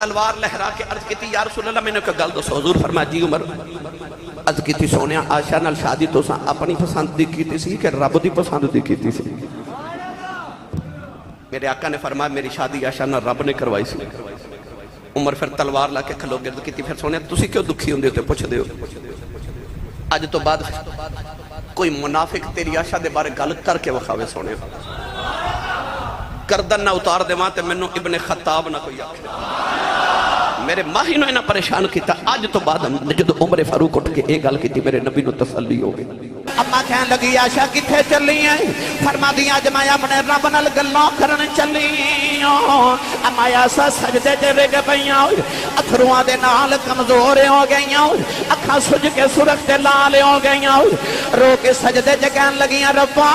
تلوار لہرا کے عرض کی تھی یا رسول اللہ میں نے کہا گل دسو حضور فرمایا جی عمر عرض کی تھی سونیا عائشہ نال شادی تو سا اپنی پسند دی کی سی کہ رب دی پسند دی کی سی میرے آقا نے فرمایا میری شادی عائشہ نال رب نے کروائی سی عمر پھر تلوار لا کے کھلو گرد کی تھی پھر سونیا تسی کیوں دکھی ہوندے ہوتے پوچھ دیو آج تو بعد کوئی منافق تیری عائشہ دے بارے گل کر کے وخاوے سونے کردن نہ اتار دے وہاں تے منو ابن خطاب نہ کوئی آکھے میرے ماہی نو انہاں پریشان کیتا آج تو بعد جد عمر فاروق اٹھ کے ایک گل کی تھی میرے نبی نو تسلی ہو گئی اما کہنے لگی عائشہ کتھے چلی ہیں فرما دیا آج میں اپنے رب نال گلاں کرن چلی اما عائشہ سجدے تے رگ پئیاں اتھرواں دے نال کمزور ہو گئیاں اکھاں سج کے سرخ تے لال ہو گئیاں رو کے سجدے تے کہن لگیاں ربا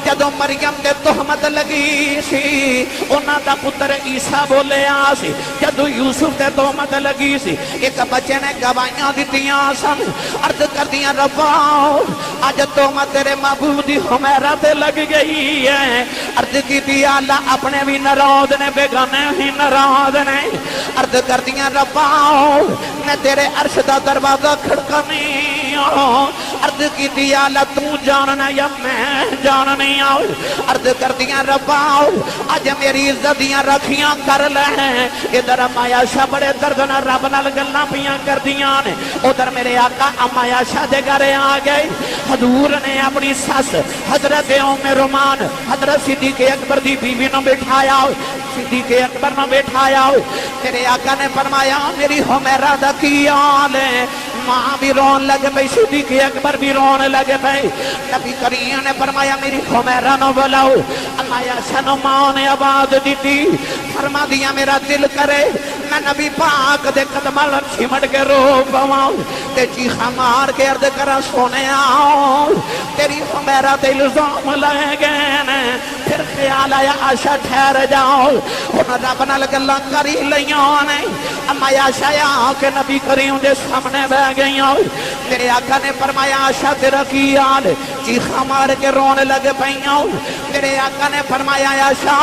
جدوں مریم دے تہمت لگی سی انہاں دا پتر عیسیٰ بولیا سی جدوں یوسف دے تہمت لگی سی ایک بچے نے گواہیاں دتیاں سن عرض کر دیاں ربا آج تہمت تیرے معبود حمیرہ تے لگ گئی ہے عرض کی تھی اللہ اپنے بھی ناراض نے بیگانے بھی ناراض نے عرض کر دیاں ربا میں تیرے عرش دا دروازہ کھڑکنی عرض کی تھی اللہ تو جاننا یا میں جاننی عرض کر دیاں ربا آج میری عزت دیاں رکھیاں کر لیں ادھر اما عائشہ بڑے دردنا رب نال گلاں پیاں کر دیاں نے ادھر میرے آقا اما عائشہ دے گھرے آ گئے حضور نے اپنی ساس حضرت ام رومان حضرت صدیق اکبر دی بیوی نو بٹھایا صدیق اکبر نو بٹھایا میرے آقا نے فرمایا میری حمیرہ دا کی حال ہے ماں بھی رون لگ پئی صدیق اکبر بھی رون لگ پئی نبی کریم نے فرمایا میری حمیرہ نو بلاؤ اما عائشہ نو ماں نے آواز دیتی فرما دیا میرا دل کرے میں نبی پاک دے قدمال چھمٹ کے رو پواں تے چیخا مار کے عرض کرا سونے آؤ تیری حمیرہ تے الزام لے گئے پھر خیال آیا عائشہ ٹھہر جاؤ انہاں رب نال گلاں کری لیاں نے اما عائشہ آ کے نبی کریم دے سامنے بیٹھ گئیاں میرے آقا نے فرمایا عائشہ تیرا کی حال چیخا مار کے رونے لگ پئیاں میرے آقا نے فرمایا عائشہ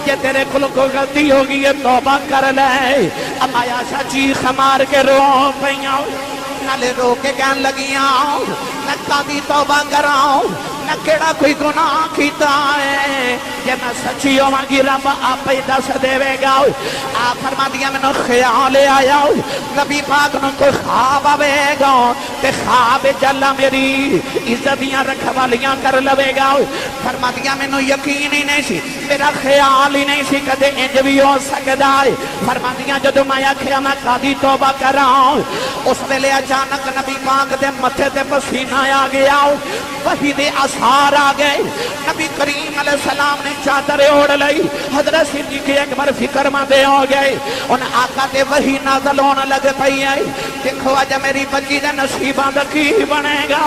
کہ تیرے کل کو غلطی ہوگی یہ توبہ کر لے اما عائشہ چیخا مار کے رو پئیاں نالے رو کے کہن لگیاں میں قاضی توبہ کراؤں میں کیڑا کوئی گناہ کیتا ہے کہ میں سچی ہوں گی رب آپ ہی دس دے گا آپ فرما دیا میں نے خیال آیا نبی پاک نے کوئی خواب آوے گا تے خواب جلا میری عزتیاں رکھوالیاں کر لوے گا فرما دیا میں نے یقین ہی نہیں سی میرا خیال ہی نہیں سی کدے انج بھی ہو سکدا ہے فرما دیا جدو میں آکھیا میں قاضی توبہ کراؤں اس ویلے اچانک نبی پاک دے متھے تے پسینہ آ گیا وحی دے اثار آ گئے نبی کریم علیہ السلام نے چادر اوڑھ لئی حضرت صدیق اکبر فکر مندے ہو گئے ان آقا تے وحی نازل ہونے لگ پئی ہے دیکھو آج میری بچی دے نصیباں دا کی بنے گا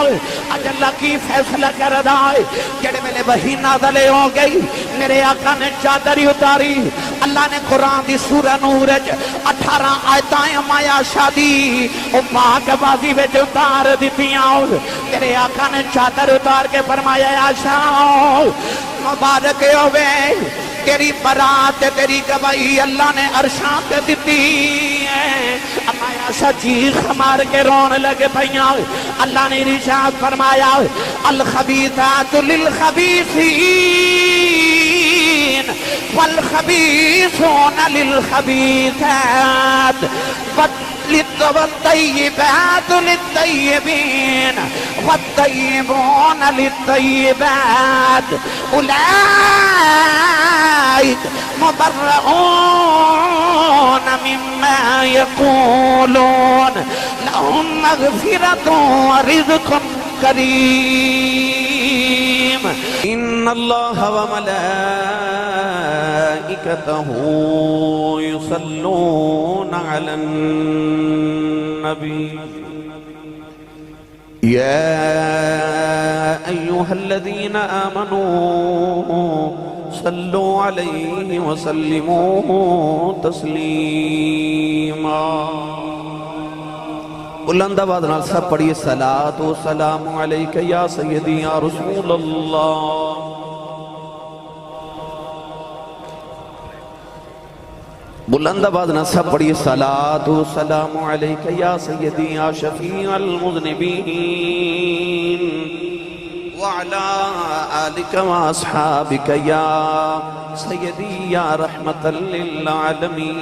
آج اللہ کی فیصلہ کر دا ہے جڑے میرے وحی نازل ہو گئی میرے آقا نے چادر اتاری اللہ نے قرآن دی سورہ نور 18 آیتاں اما عائشہ دی او پاک بازی وچ اتار دتیاں میرے آقا نے چادر اتار کے فرمایا عائشہ مبارک ہوئے تیری برات تیری گواہی اللہ نے عرشاں پہ دیتی ہے اما عائشہ چیخ مار کے رون لگ پئیاں اللہ نے ارشاد فرمایا الخبیثات للخبیثین والخبیثون للخبیثات والطیبات للطیبین والطیبون للطیبات اولئک مبرؤون مما یقولون لهم مغفرۃ ورزق کریم ان اللہ وملائکتہ یصلون علی النبی یا ایہا الذین آمنوا صلوا علیہ وسلموا تسلیما بلند آواز نال سب پڑھیے صلاۃ و سلام علیک یا سیدی یا رسول اللہ بلند آواز نہ سب پڑھیے صلاۃ و سلام علیک یا سیدی یا شفیع المذنبین وعلی آلک و اصحابک یا سیدی یا رحمت للعالمین۔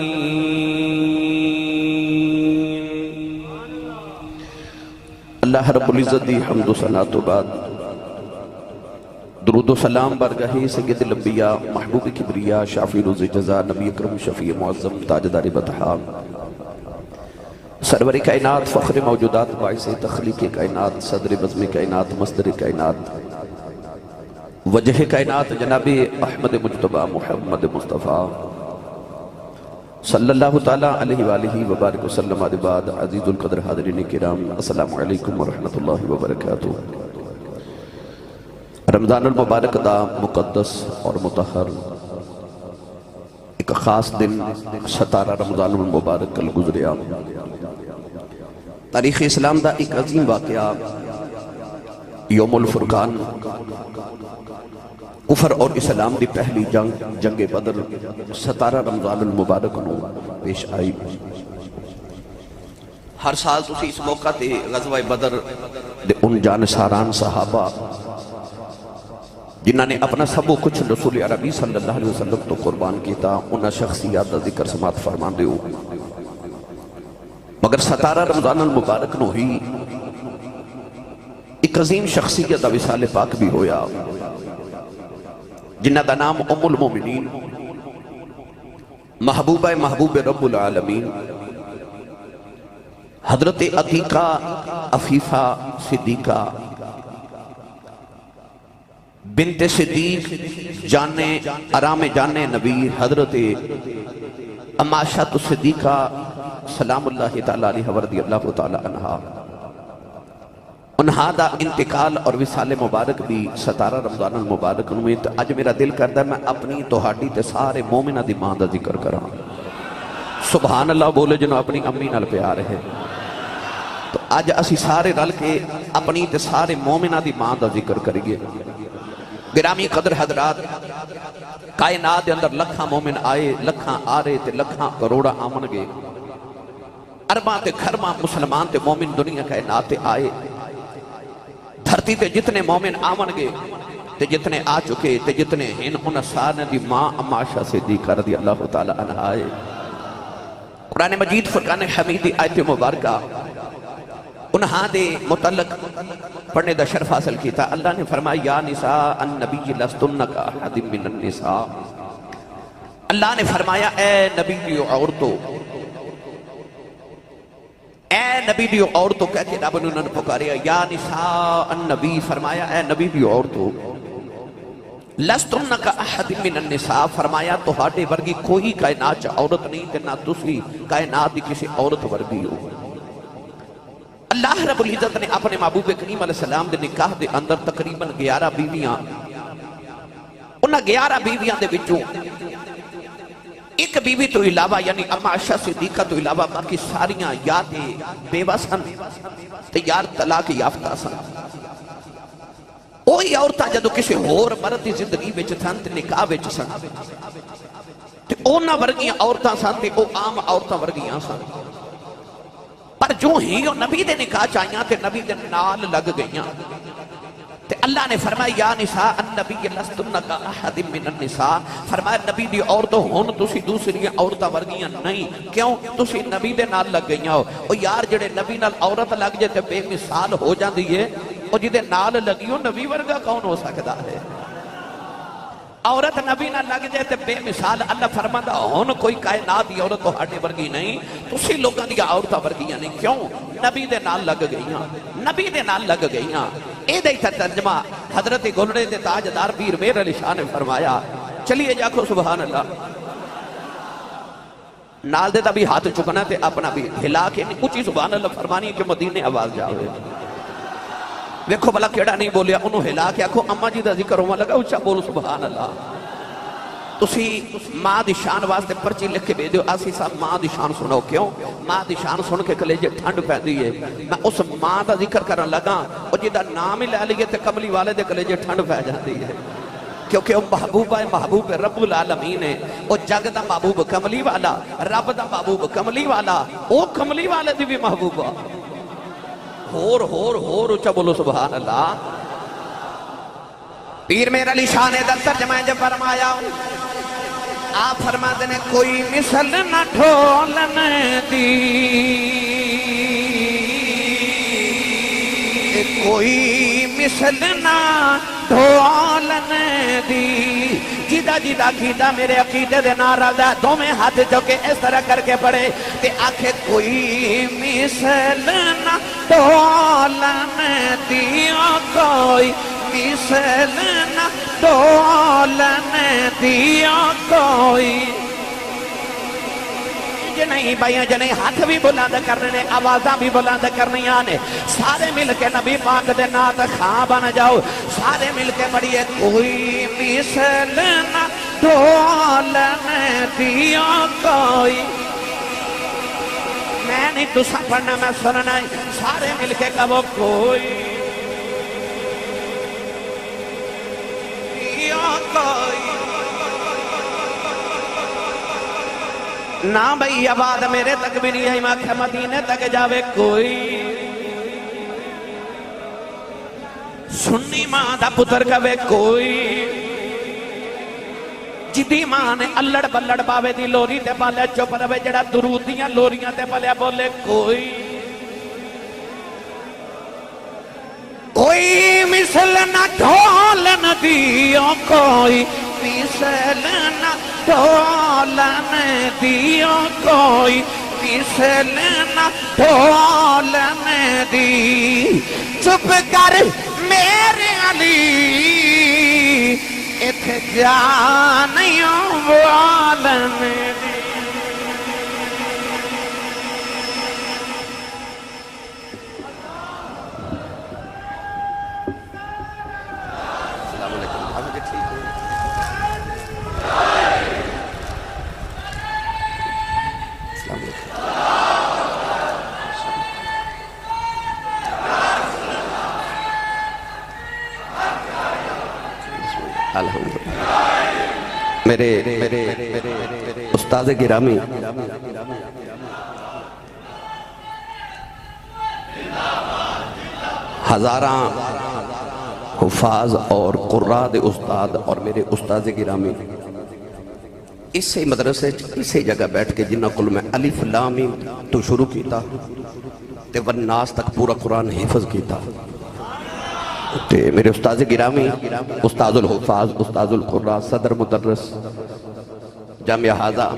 اللہ رب العزت دی حمد و ثنا تو بعد درود و سلام برگاہ سید الانبیاء محبوب کبریا شافی روز جزا نبی اکرم شفیع معظم تاجدار بطحا سرور کائنات فخر موجودات باعث تخلیق کائنات صدر بزم کائنات مصدر کائنات وجہ کائنات جناب احمد مجتبی محمد مصطفیٰ صلی اللہ تعالیٰ علیہ وآلہ وبارک وسلم بعد عزیز القدر حاضرین کرام السلام علیکم ورحمت اللہ وبرکاتہ۔ رمضان المبارک دا مقدس اور مطہر ایک خاص دن 17 رمضان المبارک کل گزریا۔ تاریخ اسلام دا ایک عظیم واقعہ یوم الفرقان کفر اور اسلام دی پہلی جنگ بدر 17 رمضان المبارک نو پیش آئی۔ ہر سال تسی اس موقع تے غزوہ بدر دے ان جانساران صحابہ جنہاں نے اپنا سب و کچھ رسول عربی صلی اللہ علیہ وسلم تو قربان کیتا انہاں شخصیات دا ذکر سماعت فرمان دے ہو، مگر 17 رمضان المبارک نو ہی ایک عظیم شخصیت دا وصال پاک بھی ہویا جنہ دا نام ام المومنین محبوبہ محبوب رب العالمین حضرت عتیقہ عفیفہ صدیقہ بنت صدیق جانے آرام جانے نبی حضرت اماشۃ صدیقہ سلام اللہ تعالیٰ علیہ ورضی اللہ تعالیٰ عنہا انہا دا انتقال اور وصال مبارک بھی 17 رمضان المبارک میں تو اج میرا دل کرتا ہے میں اپنی توہاڈی تے سارے مومنہ دی ماں دا ذکر کراں۔ سبحان اللہ بولے جنہوں اپنی امی نال پیار ہے تو اج اسی سارے رل کے اپنی تے سارے مومنہ دی ماں دا ذکر کریے۔ گرامی قدر حضرات کائنات دے اندر لکھاں مومن آئے لکھاں آرے تے لکھاں کروڑا آمن گے ارباں تے گھرماں مسلمان تے مومن دنیا کائنات تے آئے دھرتی تے جتنے مومن آمن گے تے جتنے آ چکے تے جتنے ہیں انہاں سارے دی ماں اماشہ صدیقہ رضی اللہ تعالیٰ عنہ آئے۔ قرآن مجید فرقان حمید دی آیت مبارکہ انہاں دے متعلق پڑھنے دا شرف حاصل کیتا۔ اللہ نے فرمایا یا نساء النبی لستن کا احد من النساء، اللہ نے فرمایا اے نبی دیو عورتو، اے نبی دیو عورتو کہہ کے رب نے انہوں نے پکاریا یا نساء النبی، فرمایا اے نبی دیو عورتو لستن کا احد من النساء، فرمایا تو ہاٹے ورگی کوئی کائنات عورت نہیں تے نہ دوسری کائنات دی کسی عورت ورگی ہو۔ اللہ رب العزت نے اپنے محبوب کریم علیہ السلام دے نکاح دے اندر تقریباً 11 بیویاں انہاں 11 بیویاں دے وچوں ایک بیوی تو علاوہ یعنی اماشہ صدیقہ تو علاوہ باقی ساریاں یا تے بیوہ سن تے یا طلاق یافتہ سن۔ اوہی عورتاں جدو کسی اور مرد دی زندگی وچ تھن تے نکاح وچ سن تے اونا ورگیاں عورتاں سن تے او عام عورتاں ورگیاں سن، پر جو ہی نبی دے نکاح چاہیاں تے نبی دے نال لگ گئیاں تے اللہ نے فرمایا یا نساء النبی لستن کا احد من النساء، فرمایا نبی دی عورتوں ہون تسی دوسری عورتاں ورگیاں نہیں، کیوں تسی نبی دے نال لگ گئیاں ہو۔ او یار جڑے نبی نال عورت لگ جائے تے بے مثال ہو جاندی ہے، او جدے نال لگیو نبی ورگا کون ہو سکتا ہے؟ عورت نبی نہ لگ جائے تے بے مثال اللہ فرماتا ہون کوئی کائنات دی عورت تو ہاٹے ورگی نہیں، تسی لوگاں دی عورتاں ورگیاں نہیں، کیوں؟ نبی دے نال لگ گئیاں، نبی دے نال لگ گئیاں۔ اے دے ترجمہ حضرت گلڑے دے تاجدار پیر میر علی شاہ نے فرمایا، چلیے جاکو سبحان اللہ نال دے تا بھی ہاتھ چکنا تے اپنا بھی ہلا کے اچھی سبحان اللہ فرمانی کہ مدینے آواز جاوے۔ ویکھو بلا کیڑا نہیں بولیا انہوں ہلا کے آکھو اماں جی دا ذکر ہوا لگا اچھا بولو سبحان اللہ۔ تسی ماں دی شان واسطے پرچی لکھ کے بھیج دیو آسی صاحب ماں دی شان سنو، کیوں؟ ماں دی شان سن کے کلیجے ٹھنڈ پہندی ہے۔ میں اس ماں دا ذکر کرن لگا اور جدہ نام ہی لے لیے تے کملی والے دے کلیجے ٹھنڈ پہ جاتی ہے۔ کیونکہ وہ محبوبہ محبوب رب العالمین ہے، وہ جگ دا محبوب کملی والا، رب دا محبوب کملی والا، وہ کملی والے دی بھی محبوبہ ہور اچھا بولو سبحان اللہ۔ پیر میرا علی شاہ نے در ترجمہ جب فرمایا، آپ فرما دینے کوئی مثل نہ ڈھولن دی، کوئی مثل نہ ڈھولن دی، جیدہ جیدہ کیدہ میرے عقیدے دے ناراض ہے، دو میں ہاتھ جو کہ اس طرح کر کے پڑے تے آنکھیں کوئی مثل نہ ڈھولن دی، کوئی مثل نہ ڈھولن دی، کوئی نہیں بھائیوں جنہیں ہاتھ بھی بلند کرنے نے، آوازاں بھی بلند کرنی آنے، سارے مل کے نبی پاک دے نات خواہ بن جاؤ، سارے مل کے پڑھئے کوئی مثل نہ ڈھولن دی، کوئی میں نہیں تو سب پڑھنا میں سننا ہے، سارے مل کے کہو کوئی نہ بھئی آواز میرے تک بھی نہیں ہے، میں مدینے تک جاوے کوئی سنی ماں دا پتر کہوے کوئی جدی ماں نے اللڑ بلڑ پاوے دی لوری تے پالے چپ روے جڑا درود دیاں لوریاں تے پالے بولے کوئی کوئی مثل نہ ڈھولن دی، کوئی مثل نہ ڈھولن دی، کوئی مثل نہ ڈھولن دی، چپ کر میرے علی اتھے جانیوں والن دی۔ میرے استاد گرامی ہزاراں حفاظ اور قراء دے استاد اور میرے استاد گرامی اسی مدرسے اسی جگہ بیٹھ کے جنہ کل میں الف لام میم تو شروع کیتا تے والناس تک پورا قرآن حفظ کیتا تے میرے استاد گرامی استاد الحفاظ استاد القراء صدر مدرس جامعہ حاضہ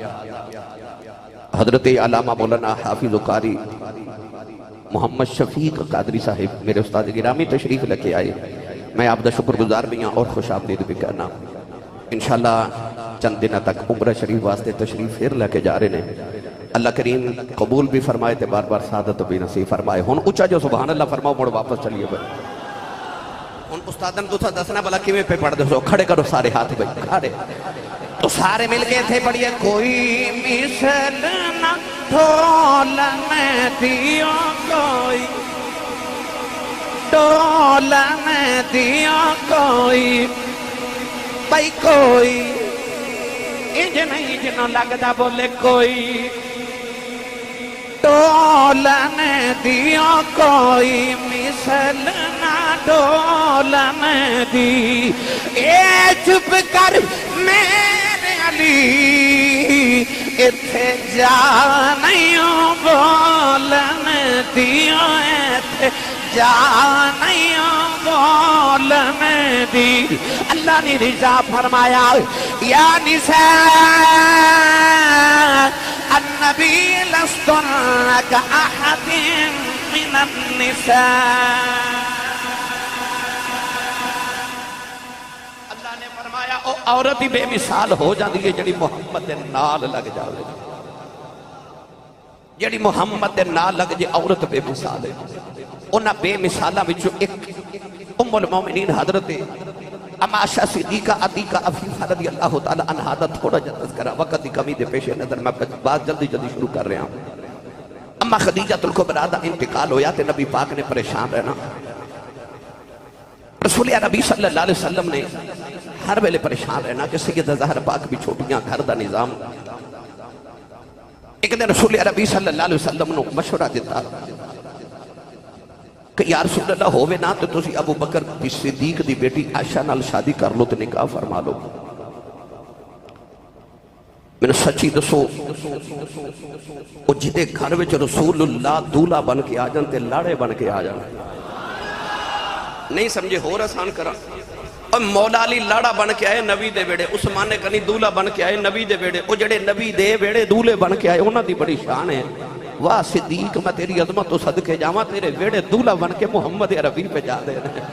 حضرت علامہ مولانا حافظ قاری محمد شفیق قادری صاحب میرے استاد گرامی تشریف لے کے آئے، میں آپ دا شکر گزار بھی ہوں اور خوش آمدید بھی کرنا۔ انشاءاللہ چند دنہ تک عمرہ شریف واسطے تشریف پھر لے کے جا رہے ہیں، اللہ کریم قبول بھی فرمائے تے بار بار سعادت بھی نصیب فرمائے۔ ہن اچھا جو سبحان اللہ فرماؤ مڑ واپس چلیے بھائی۔ ہن استادن تو تھا دسنا بلا کیویں پہ پڑھ دو، کھڑے کرو سارے ہاتھ بھائی کھڑے، تو سارے مل کے تھے پڑھئے کوئی مثل نہ ڈھولن دی، کوئی ڈھولن دی، کوئی بھائی کوئی انج نہیں جنہوں لگدا بولے کوئی ڈھولن دی، کوئی مثل نہ ڈھولن دی، اے چپ کر میرے علی اتھے جانیوں بولن دی، اتھے جانیوں بولن دی۔ اللہ نے رضا فرمایا یا نساء النبی لستن کأحد من النساء، اللہ نے فرمایا او عورت ہی بے مثال ہو جاندی ہے جڑی محمد دے نال لگ جاوے، جڑی محمد دے نال لگ جے عورت بے مثال ہے۔ انہاں بے مثالہ وچوں ایک ام المومنین حضرت اماشا صدیقہ عتیقہ عفیفہ رضی اللہ تعالی عنہا دا تھوڑا جا تذکرہ وقت دی کمی دے پیش نظر میں بات جلدی شروع کر رہا ہوں۔ اما خدیجہ الکبریٰ دا انتقال ہویا تے نبی پاک نے پریشان رہنا، رسول عربی صلی اللہ علیہ وسلم نے ہر ویلے پریشان رہنا کہ سیدہ زہرا پاک بھی چھوٹیاں گھر دا نظام. ایک دن رسول عربی صلی اللہ علیہ وسلم نے مشورہ دیتا کہ یا رسول اللہ ہووے نا تو تسی ابو بکر دی صدیق دی بیٹی عائشہ نال شادی کر لو تو نکاح فرما لو. میں نے سچی دسو وہ جدے گھر وچ رسول اللہ دولہ بن کے آ جان تے لاڑے بن کے آ جان. نہیں سمجھے ہو آسان کرا. اور مولا علی لاڑا بن کے آئے نبی دے بیڑے، عثمان نے کنی دولہ بن کے آئے نبی دے بیڑے. وہ جڑے نبی دے بیڑے دولے بن کے آئے انہاں دی بڑی شان ہے. واہ صدیق میں تیری عظمت تو صدقے جاواں تیرے بیڑے دولہ بن کے محمد عربی پہ جا دے رہے ہیں.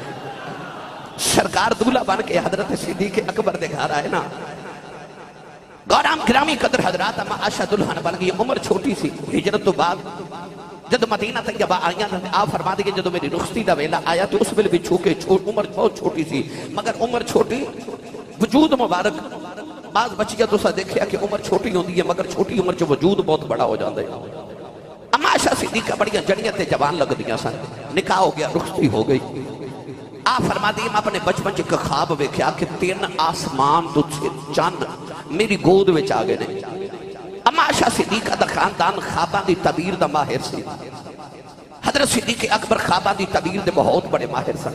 سرکار دولہ بن کے حضرت صدیق اکبر دے گھر آئے نا. گورام گرامی قدر حضرات اما عائشہ دلہن بن گئی. عمر چھوٹی سی. ہجرت تو بعد جد مدینہ طیبہ آئیاں تھے آپ فرما دیں کہ جدو میری رخصتی دا ویلا آیا تو اس ویلے بھی چھوکے عمر بہت چھوٹی سی. مگر عمر چھوٹی وجود مبارک. بعض بچیاں تو سا دیکھیا کہ عمر چھوٹی ہوندی ہے مگر چھوٹی عمر چ وجود بہت بڑا ہو جاتا ہے. اما عائشہ صدیقہ بڑیاں جڑیاں تے جوان لگ دیاں سن. نکاح ہو گیا، رخصتی ہو گئی. آپ فرما دیں میں اپنے بچپن چ خواب ویکھیا کہ 3 آسمان تو چند میری گود وچ آ گئے نے. اما عائشہ صدیقہ دا خاندان خواباں دی تعبیر دا ماہر سی. حضرت صدیق اکبر خواباں دی تعبیر دے بہت بڑے ماہر سن.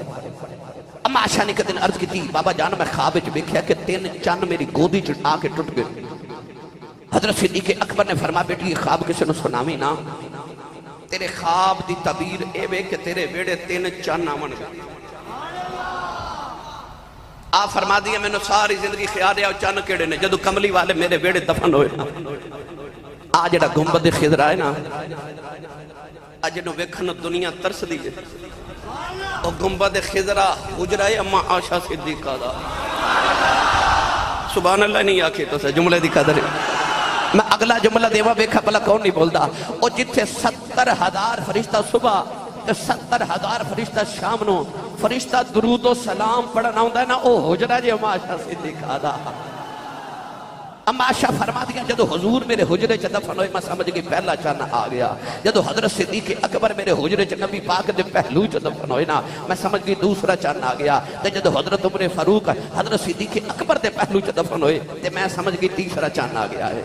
اما عائشہ نے ایک دن عرض کی تھی بابا جان میں خواب وچ ویکھیا کہ 3 چند میری گودی چ آ کے ٹوٹ گئے. حضرت صدیق اکبر نے فرمایا بیٹی یہ خواب کسی نے سناویں نا. تیرے خواب دی تعبیر اے وے کہ تیرے بیڑے 3 چند آون گے. آپ فرما دیا میں نے ساری زندگی خیال رہا چند کیڑے نے. جدو کملی والے میرے بیڑے دفن ہوئے نا آج جڑا گنبد خضرا ہے نا آج جنو ویکھن دنیا ترس دی ہے. او گنبد خضرا حجرہ اما عائشہ صدیقہ دا. سبحان اللہ نہیں آکھے تو سے جملے دی قدر ہے. میں اگلا جملہ دیوا بیکھا پلا کون نہیں بولدا. او جتھے 70,000 فرشتہ صبح 70,000 فرشتہ شام نو فرشتہ درود و سلام پڑھنا ہوندہ ہے نا او حجرہ جی اما عائشہ صدیقہ دا. اما عائشہ فرما دیا جدو حضور میرے حجرے چ دفن ہوئے میں سمجھ گئی پہلا چاند آ گیا. جدو حضرت صدیق اکبر میرے حجرے چ نبی پاک دے پہلو چ دفن ہوئے نا میں سمجھ گئی دوسرا چاند آ گیا. جدو حضرت عمر فاروق حضرت صدیق اکبر دے پہلو چ دفن ہوئے تے میں سمجھ گئی تیسرا چاند آ گیا ہے.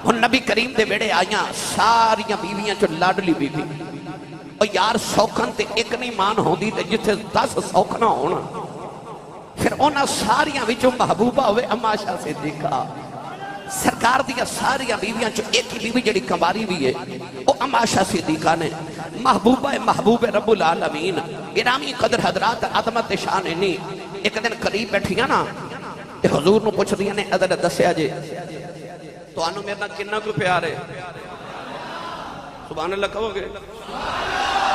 ہن نبی کریم دے بیڑے آئیاں ساریاں بیویاں چ لاڈلی بیوی. اور یار سوکھن تے ایک نہیں مان ہوندی تے جتھے 10 سوکھنا ہونا. پھر اونا ساریاں وچوں محبوبہ ہوئے اما عائشہ صدیقہ. سرکار دیا ساریاں بیویاں چو ایک ہی بیوی جڑی کماری بھی ہے او اما عائشہ صدیقہ نے. محبوبہ محبوب رب العالمین. گرامی قدر حضرات عظمت شان نہیں. ایک دن قریب بیٹھیاں نا تے حضور نو پوچھ دیاں نے ادھر دسیا جے تو آنو میرنا کنہ کو پیار ہے. سبحان اللہ کہو گے.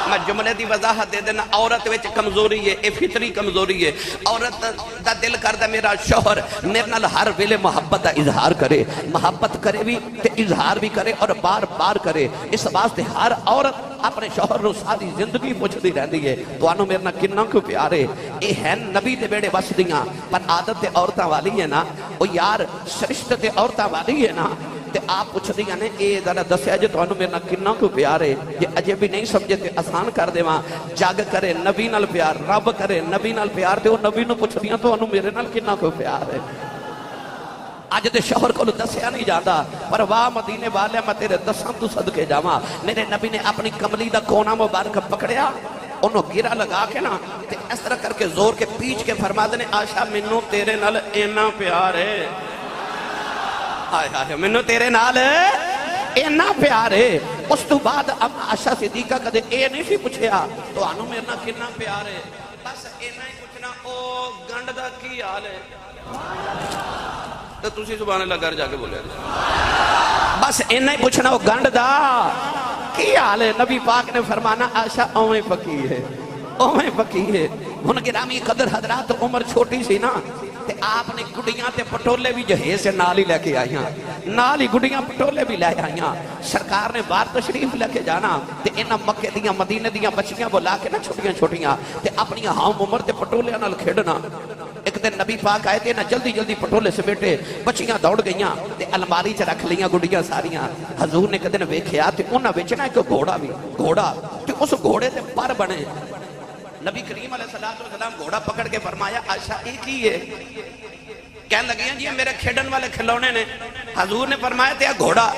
میں جملے دی وضاحت دے دینا. عورت وچ کمزوری ہے اے فطری کمزوری ہے. عورت دا دل کردہ میرا شوہر میرے نال ہر ویلے محبت دا اظہار کرے. محبت کرے بھی تے اظہار بھی کرے اور بار بار کرے. اس واسطے ہر عورت اپنے شوہر نو ساری زندگی پوچھتی رہتی ہے تو آنو میرنا کنہ کو پیارے. اے ہیں نبی دے بیڑے بس دیاں پر عادت دے عورتاں والی ہے نا او یار سرشت دے عورتاں والی ہے نا تے آپ پوچھ دیا نے اے ذرا دسیا جے تو انو میرنا کنہ کو پیارے. یہ اجے بھی نہیں سمجھے تے آسان کر دے وہاں. جاگ کرے نبی نال پیار رب کرے نبی نال پیار تے وہ نبی نو پوچھ دیا تو انو میرے نال کنہ کو پیار ہے. آج دے شوہر کو دسیا نہیں جاتا پر واہ مدینے والے میں تیرے دساں تو صدقے جاواں. میرے نبی نے اپنی کملی دا کونا مبارک پکڑیا انہوں گیرہ لگا کے نا تے اس طرح کر کے زور کے پیچھ کے فرما دینے عائشہ منو تیرے نال اینا پیار ہے. آئے آئے منو تیرے نال اینا پیار ہے. اس تو بعد اب عائشہ صدیقہ کدے اے نہیں سی پوچھیا تو آنو میرنا کنہ پیار ہے. بس اینا ہی پوچھنا او گنڈ دا کی حال ہے. تو تسی سبحان اللہ گھر جا کے بولے بس اینا ہی پوچھنا او گنڈ دا کی حال ہے. نبی پاک نے فرمانا عائشہ اویں پکی ہے اویں پکی ہے. ہن گرامی قدر حضرات عمر چھوٹی سی نا تے آپ نے گڑیاں تے پٹولے بھی جہیز سے نال ہی لے کے آئیاں. نال ہی گڑیاں پٹولے بھی لے آئیاں. سرکار نے بار تشریف لے کے جانا تے انہاں مکے دیاں مدینے دیاں بچیاں بلا کے نا چھوٹیاں چھوٹیاں تے اپنی ہم عمر تے پٹولے نال کھیڑنا. ایک دن نبی پاک آئے تھے نا جلدی جلدی پٹولے سے بیٹھے بچیاں دوڑ گئیاں تے الماری چ رکھ لیاں گڑیاں ساریاں. حضور نے ایک دن ویکھیا تے انہاں وچ نا ایک گھوڑا بھی گھوڑا تے اس گھوڑے تے پر بنے نبی کریم علیہ السلام گھوڑا پکڑ کے فرمایا عائشہ ایک ہی ہے، کہنے لگے ہیں جی میرے کھیڈن والے کھلونے نے. حضور نے فرمایا تے گھوڑا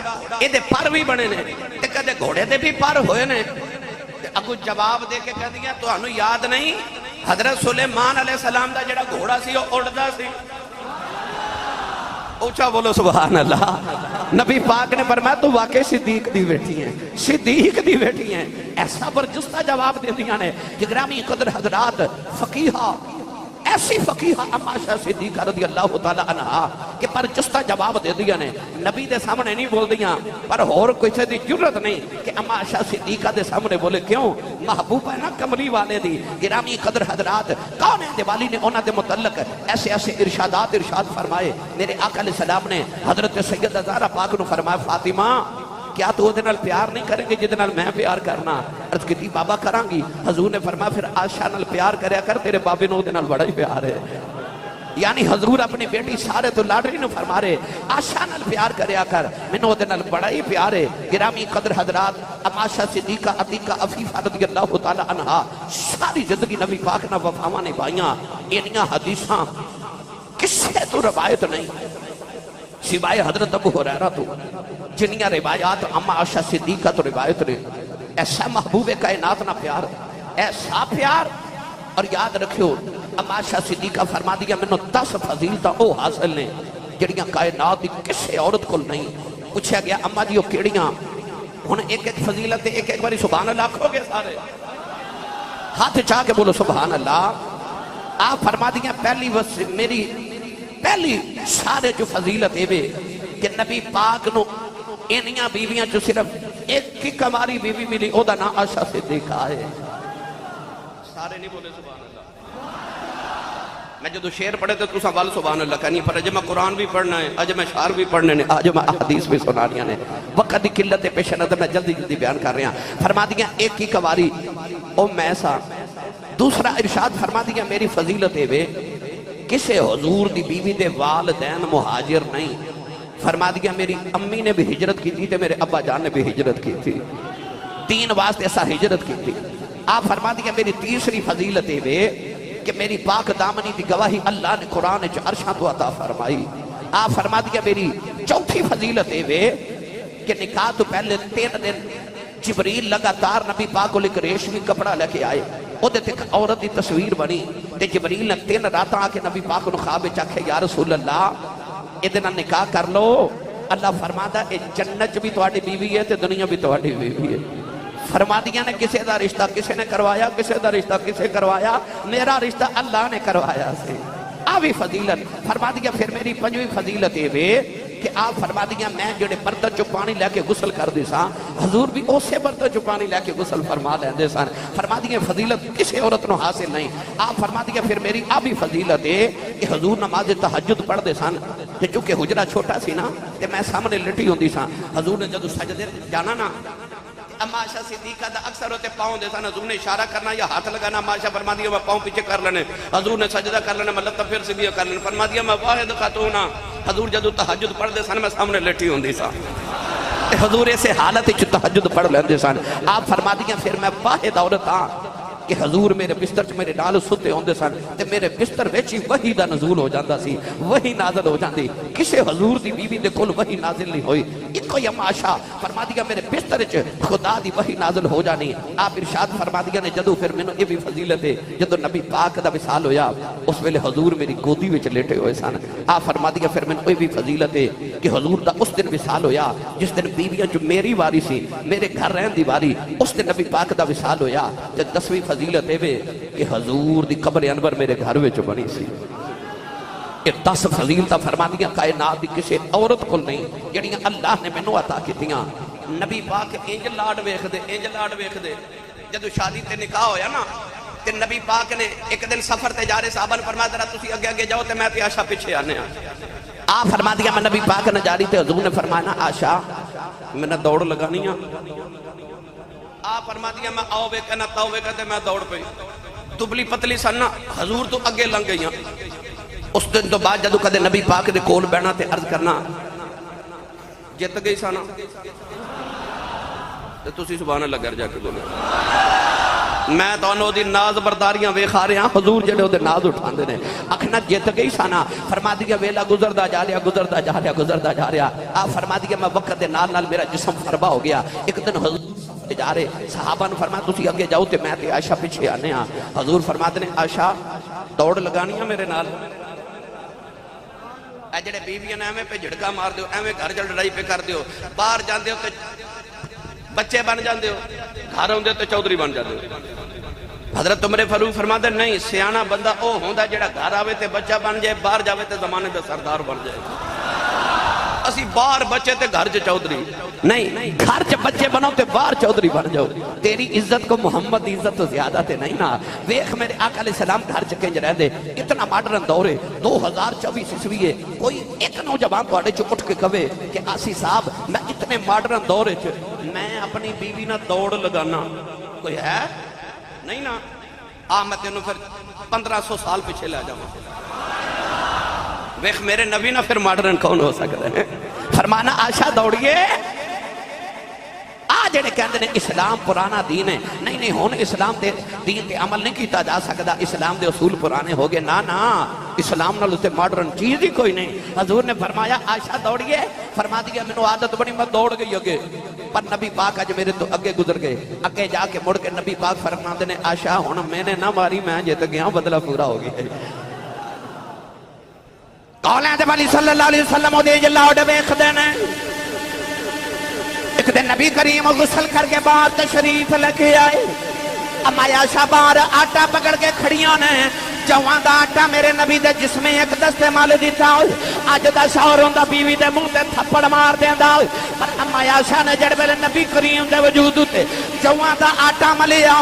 یہ دے پر بھی بنے نے تے کدے گھوڑے دے بھی پر ہوئے نے. اگو جواب دے کے کہہ دیا تو انہوں یاد نہیں حضرت سلیمان علیہ السلام دا جڑا گھوڑا سی وہ اڑدا سی. اونچا بولو سبحان اللہ. نبی پاک نے فرمایا تو واقعی صدیق دی بیٹی ہیں، صدیق دی بیٹی ہیں. ایسا برجستہ جواب دے دیا نے کہ گرامی قدر حضرات فقیہہ، ایسی فقیہہ اما عائشہ صدیقہ رضی اللہ تعالیٰ عنہ کہ برجستہ جواب دے دیا نے. نبی دے سامنے نہیں بول دیا پر اور کوئی سے دی جرت نہیں کہ اما عائشہ صدیقہ دے سامنے بولے. کیوں؟ محبوب ہے نا کمری والے دی. گرامی قدر حضرات کون ہے دیوالی نے انہوں دے متعلق ایسے ایسے ارشادات ارشاد فرمائے. میرے آقا علیہ السلام نے حضرت سیدہ زہرا پاک نے فرمایا فاطمہ کیا تو وہ پیار نہیں کریں گے جدے نال میں پیار کرنا؟ عرض کی بابا کران گی. حضور نے فرمایا پھر عائشہ نال پیار کریا کر، تیرے بابے نو دے نال بڑا ہی پیار ہے. یعنی حضور اپنی بیٹی سارے تو لاڈری نے فرما رہے عائشہ نال پیار کریا کر، میں نو دے نال بڑا ہی پیار ہے. گرامی قدر حضرات اما عائشہ صدیقہ عتیقہ عفیفہ رضی اللہ تعالی عنہا ساری زندگی نبی پاک نہ وفاواں نبھائیاں. انیاں حدیثاں کسے تو روایت نہیں سوائے حضرت ابو ہریرہ تو، جنیاں روایات اما عائشہ صدیقہ تو روایت نے. ایسا محبوب کائنات نہ پیار، ایسا پیار. اور یاد رکھو اما عائشہ صدیقہ فرما دیا میں نے 10 فضیلتاں او حاصل نے جڑیاں کائنات دی کسے عورت کو نہیں. پوچھا گیا اما جی وہ کیڑیاں؟ ہن ایک ایک فضیلت ایک ایک باری سبحان اللہ کھو گے سارے ہاتھ چاہ کے بولو سبحان اللہ. آپ فرما دیا پہلی میری پہلی سارے جو فضیلت ہے کہ نبی پاک نو انیاں بیویاں جو صرف ایک ہی کماری بیوی ملی او دا نام عائشہ صدیقہ ہے. سارے نہیں بولے سبحان اللہ. میں جدو شعر پڑھے تو تساں وال سبحان اللہ کہنی پر اجے میں قرآن بھی پڑھنا ہے، اجے میں شعر بھی پڑھنے نے، اجے میں حدیث بھی سنانیاں نے. وقت دی قلت پیش نظر میں جلدی جلدی بیان کر رہے ہیں. فرما دیا ایک ہی کماری او میں سا. دوسرا ارشاد فرما دیا میری فضیلت ہے کسے حضور دی بیوی دے والدین مہاجر نہیں. فرما دیا میری امی نے بھی ہجرت کی تھی تے میرے ابا جان نے بھی ہجرت کی تھی، تین واسطے ایسا ہجرت کی تھی. آپ فرما دیا میری تیسری فضیلت ہے کہ میری پاک دامنی دی گواہی اللہ نے قرآن عرشاں تو عطا فرمائی. آپ فرما دیا میری چوتھی فضیلت ہے کہ نکاح تو پہلے 3 دن جبریل لگاتار نبی پاک کو لے کر ریشمی کپڑا لے کے آئے. وہ دیتے ایک عورت دی تصویر بنی تے جبریل نے 3 راتاں آ کے نبی پاک کو خواب چاکھے یا رسول اللہ ادھے نہ نکاح کر لو. اللہ فرماتا ہے جنت بھی تواڈی بیوی ہے تے دنیا بھی تواڈی بیوی ہے. فرما دیا نے کسے دا رشتہ کسے نے کروایا، کسے دا رشتہ کسے کروایا؟ میرا رشتہ اللہ نے کروایا سے. آوی فضیلت. فرما دیا پھر میری 5ویں فضیلت ہے کہ آپ فرما دیا میں جڑے برتن چو پانی لے کے غسل کر دی سا حضور بھی اسے برتن چو پانی لے کے غسل فرما لے دے سا. فرما دیا فضیلت کسے عورت نو حاصل نہیں. آپ فرما دیا پھر میری آبی فضیلت ہے کہ حضور نماز تہجد پڑھ دے سان کہ چونکہ حجرہ چھوٹا سی نا تے میں سامنے لٹی ہوندی سا. حضور نے جدو سجدے جانا نا اما عائشہ صدیقہ دا اکثر ہوتے پاؤں دے سان حضور نے اشارہ کرنا یا ہاتھ لگانا. اما عائشہ فرما دیا میں پاؤں پیچھے کر لینے، حضور نے سجدہ کر لینے، میں لطہ پھر سے بھی کر لینے. فرما دیا میں واحد خاتونہ حضور جدو تہجد پڑھ دے سان میں سامنے لیٹی ہوندی سا. حضور ایسے حالت ہی تہجد پڑھ لیندے سان. آپ فرما دیا پھر میں واحد عورت ہاں کہ حضور میرے بستر چ میرے نال ستے ہوندے سن تے میرے بستر وچ ہی وحی دا نزول ہو جاندا سی، وحی نازل ہو جاندی. کسے حضور دی بیوی دے کول وحی نازل نہیں ہوئی. ایک ہی اما عائشہ فرما دیا میرے بستر چ خدا دی وحی نازل ہو جانی. آپ ارشاد فرما دیا نے جدو پھر مینوں یہ بھی فضیلت ہے جدو نبی پاک دا وصال ہویا اس ویلے حضور میری گودی وچ لیٹے ہوئے سن. آپ فرما دیا پھر مینوں یہ بھی فضیلت ہے کہ حضور دا اس دن وصال ہویا جس دن بیویاں جو میری واری سی میرے گھر رہن دی واری اس دن نبی پاک دا وصال ہویا. تے 10ویں فضیلت ہے کہ حضور دی قبر انور میرے گھر وچ بنی سی. یہ 10 فضیلتاں فرما دیا کائنات دی کسی عورت کو نہیں جڑیاں اللہ نے مینوں عطا کیتیاں. نبی پاک انج لاڈ ویکھ دے انج لاڈ ویکھ دے. جدو شادی تے نکاح ہویا نا تے نبی پاک نے ایک دن سفر تے جا رہے صحابہ نے فرمایا ذرا تسی اگے اگے جاؤ تے میں تے عائشہ پیچھے آنے ہاں. آپ فرما دیا میں نبی پاک نے جاری تے حضور نے فرمایا نا عائشہ میں نے دوڑ لگانی ہاں. آپ فرما دیا میں آؤ وے کہنا تاؤ وے کہتے میں دوڑ پئی. دبلی پتلی سننا حضور تو اگے لنگ گئی ہیں. اس دن تو بعد جدو کدے نبی پاک دے کول بینا تے عرض کرنا جت گئی سانا تے تسی سبحان اللہ گھر جا کے بولے میں تو انہوں دی ناز برداریاں ویکھا رہے ہیں حضور جڑے دے ناز اٹھان دے نے اکھنا جیت گئی سانا فرما دیا ویلا گزردہ جا رہا گزردہ جا رہا گزردہ جا رہا آپ فرما دیا میں وقت دے نال نال میرا جسم فربا ہو گیا ایک دن حضور جا رہے صحابہ نے فرمایا تسی اگے جاؤ تے میں تے عائشہ پیچھے آنے ہاں حضور فرماتے ہیں عائشہ دوڑ لگانی ہے میرے نال اے جڑے بیویاں نے ایویں پہ جھڑکا مار دیو ایویں گھر چ لڑائی پہ کر دیو باہر جاندے ہو تے بچے بن جاندے ہو گھر ہوندے تے چودھری بن جاندے ہو حضرت عمر فاروق فرماتے ہیں نہیں سیانا بندہ او ہوندا جڑا گھر آوے تے بچہ بن جائے باہر جاوے تے زمانے دے سردار بن جائے اسی باہر بچے تے گھر چ چودھری نہیں گھر چ بچے بنو تے باہر چودھری بن جاؤ تیری عزت کو محمد دی عزت تو زیادہ تے نہیں نا ویکھ میرے آقا علیہ السلام گھر چ کنج رہندے اتنا ماڈرن دور ہے 2024 عیسوی ہے کوئی ایک نوجوان تواڈے چ اٹھ کے کہے کہ آسی صاحب میں اتنے ماڈرن دور چ میں اپنی بیوی نہ دوڑ لگانا کوئی ہے نہیں نا میں تینوں پھر 1500 سال پیچھے لے جاؤں ویکھ میرے نبی نہ پھر ماڈرن کون ہو سکتا ہے فرمانا عائشہ دوڑیے جڑے کہندے نے اسلام پرانا دین ہے نہیں ہون اسلام دے دین تے عمل نہیں کیتا جا سکتا اسلام دے اصول پرانے ہو گئے نا اسلام نال تے ماڈرن چیز ہی کوئی نہیں حضور نے فرمایا عائشہ دوڑیے فرما دیا مینوں عادت بڑی میں دوڑ گئی اگے پر نبی پاک اج میرے تو اگے گزر گئے اگے جا کے مڑ کے نبی پاک فرماتے نے عائشہ ہن میں نے نہ ماری میں جت گیا بدلہ پورا ہو گیا قولیں تے والی صلی اللہ علیہ وسلم دے جلا اڈ ویکھدے نے ایک دن نبی کریم غسل کر کے باہر تشریف لگے آئے اما عائشہ باہر آٹا پکڑ کے کھڑیاں نے جوان دا آٹا میرے نبی دے جسم ایک دستے مال دیتا اج دا شوہر ہوندا بیوی دے منہ تے تھپڑ مار دیندا پر اما عائشہ نے جڑ ویلے نبی کریم دے وجود تے جوان دا آٹا ملیا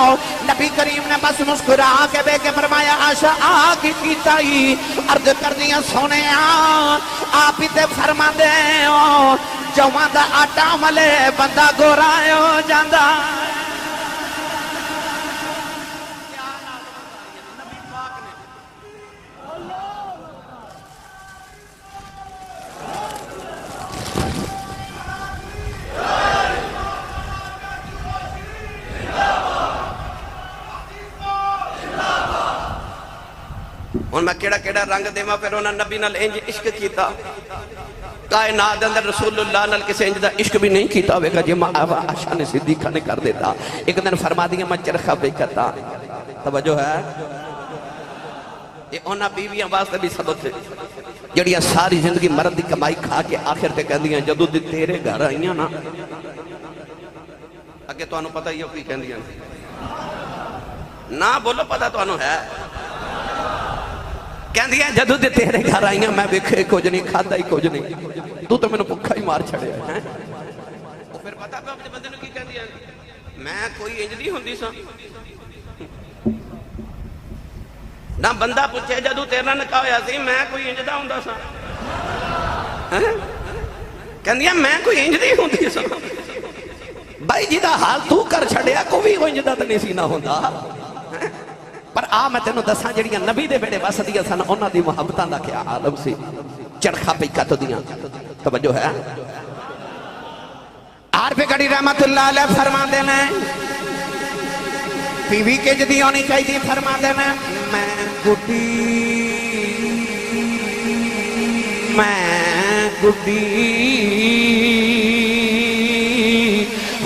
نبی کریم نے بس مسکرا کے بے کے فرمایا عائشہ آ کی کیتا ہی عرض کر دیا سونے آپ ہی تے فرما دے جوان دا آٹا ملے بندہ گورا ہو جاندا اور میں کیڑا رنگ دیما پھر انہاں نبی نال انج عشق کیتا کائنات اندر رسول اللہ نال کسے انج دا عشق بھی نہیں کیتا ہوئے گا جی عائشہ نے صدیقہ نے کر دیتا ایک دن فرما دیا میں چرخہ بے کرتا توجہ ہے یہ انہاں بیویاں واسطے بھی سبب تھے جڑیاں ساری زندگی مرد دی کمائی کھا کے آخر تے کہہ دیاں جدو دی تیرے گھر آئیاں نا اگے تو انہوں پتہ ہی ہو کی کہہ دیاں نا بولو پتہ تو انہوں ہے کہن دیا جدو دے تیرے گھر آئیاں میں بکھے کچھ نہیں کھاتا ہی کچھ نہیں تو میں نے پکھا ہی مار چھڑے ہیں اور پھر پتا پہ اپنے بندے نے کی کہہ دیا میں کوئی انجلی ہوندی سا نہ بندہ پوچھے جدو تیرا نکاح ہویا سی میں کوئی انجدہ ہوندہ سا کہن دیا میں کوئی انجلی ہوندی سا بھائی جی دا حال تو کر چھڑیا کوئی انجدہ تو نہیں سی نہ ہوندہ پر میں تینوں دساں جڑیاں نبی دے بیڑے واسطیاں سن انہاں دی محبتاں دا کیا عالم سی چرخا پہ کت دیاں توجہ ہے عارف گڑی رحمت اللہ علیہ فرما دینا بیوی کے جدی ہونی چاہیے فرما دینا میں گڈی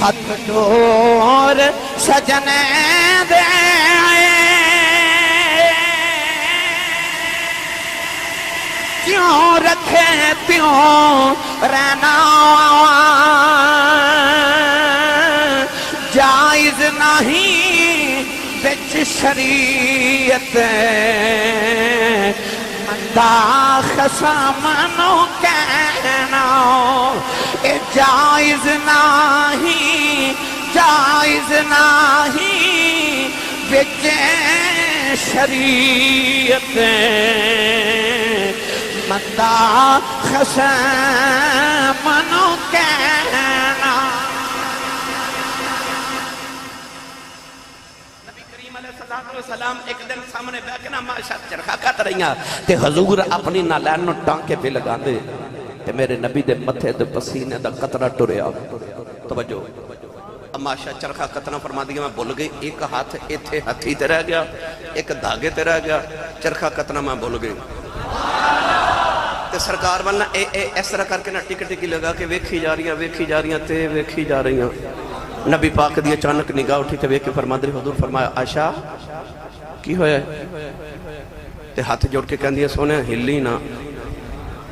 ہاتھ ڈور سجنے دے کیوں رکھے تیوں رہنا جائز نہیں بچ شریعت مندہ خسامنو کہنا جائز نہیں بچ شریعت مندہ خسامنو کہنا نبی کریم علیہ السلام ایک دن سامنے بیٹھنا ماشاء چرخا کت رہیاں تے حضور اپنی نالین نو ٹانکے پہ لگا دے تے میرے نبی دے متھے دے پسینے دا قطرہ ٹریا توجہ اماشا چرخہ قطنا فرما دیا، میں بھول گئی، ایک ہاتھ ایتھے ہتھی تے رہ گیا، ایک دھاگے تے رہ گیا، چرخہ قطنا میں بھول گئی۔ تے سرکار والنا اس طرح کر کے نا ٹک ٹکی لگا کے ویکھی جا رہی ہیں تے ویکھی جا رہی ہیں۔ نبی پاک دی اچانک نگاہ اٹھی تے ویکھ کے فرما دی، حضور فرمایا عائشہ کی ہویا ہے؟ تے ہاتھ جوڑ کے کہندی ہے سونے ہلی نا،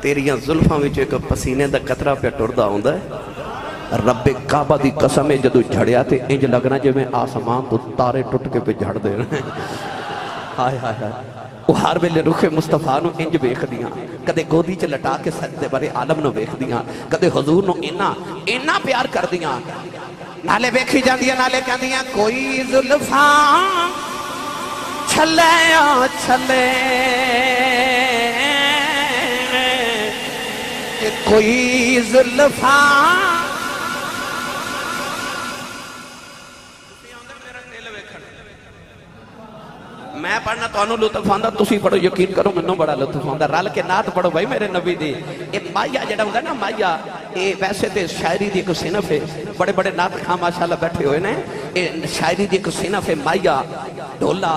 تیریاں زلفاں وچ ایک پسینے دا قطرہ پہ ٹردا ہوندا ہے، رب کعبہ دی قسم جدو جھڑیا تے انج لگنا جو میں آسمان تو تارے ٹوٹ کے پہ جھڑ دے رہے ہیں۔ ہائے ہائے ہائے، وہ ہر ویلے رخ مصطفیٰ نو انج ویکھ دیاں، کدے گودی چ لٹا کے سجدے برے عالم نو ویکھ دیاں، کدے حضور نو اینا پیار کر دیاں، نالے ویکھی جاندیاں، نالے کہندیاں کوئی زلفاں چھلے چھلے، کوئی زلفاں میں پڑھنا تو انہوں لطف آندہ، تسی پڑھو، یقین کرو منوں بڑا لطف آندہ، رل کے نات پڑھو بھائی میرے نبی دی۔ یہ مائیہ جڑا ہوگا نا، مائیہ ویسے تے شاعری دی ایک صنف ہے، بڑے بڑے نات خواہ ماشاءاللہ بیٹھے ہوئے نے، شاعری دی ایک صنف ہے مائیہ ڈھولا،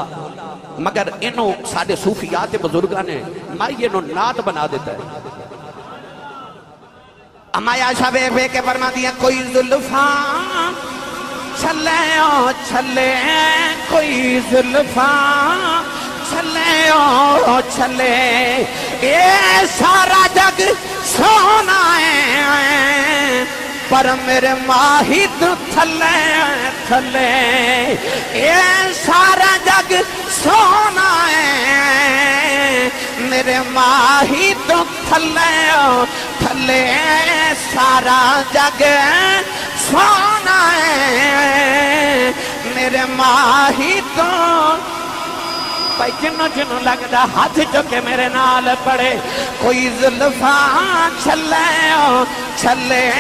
مگر انہوں ساڑھے صوفیات بزرگاں نے مائیہ نو نات بنا دیتا ہے۔ اما عائشہ بے کے فرما دیا کوئی زلفاں چھلے او چھلے، کوئی زلفاں چھلے او چھلے، اے سارا جگ سونا ہے پر میرے ماہی تو تھلے تھلے، اے سارا جگ سونا ہے میرے ماہی تو تھلے تھلے، سارا جگ سونا ہے میرے ماہی تو۔ بھائی جنوں لگدا ہاتھ چکے میرے نال پڑے، کوئی زلفاں چھلے او چھلے،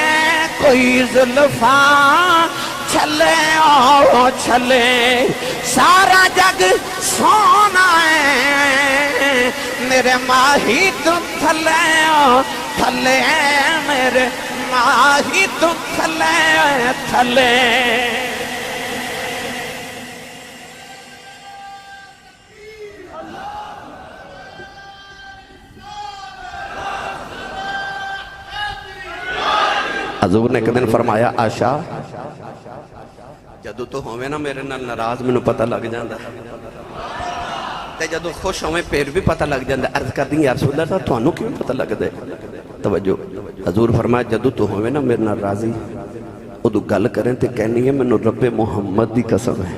کوئی زلفاں چھلے او چھلے، سارا جگ سونا ہے میرے ماہی تو تھلے او تھلے، میرے ماہی تو تھلے تھلے۔ حضور نے ایک دن فرمایا عائشہ جدو تو ہوئے نا میرے نال ناراض میں پتہ لگ جاندہ، تے جدو خوش ہوئے پھر بھی پتہ لگ جاندہ، عرض کر دیں یا رسول اللہ تو انہوں کیوں پتہ لگ دے؟ توجہ، حضور فرمایا جدو تو ہوئے نا میرے نال راضی، ادو گل کریں تے کہنی ہے میں رب محمد دی قسم ہے۔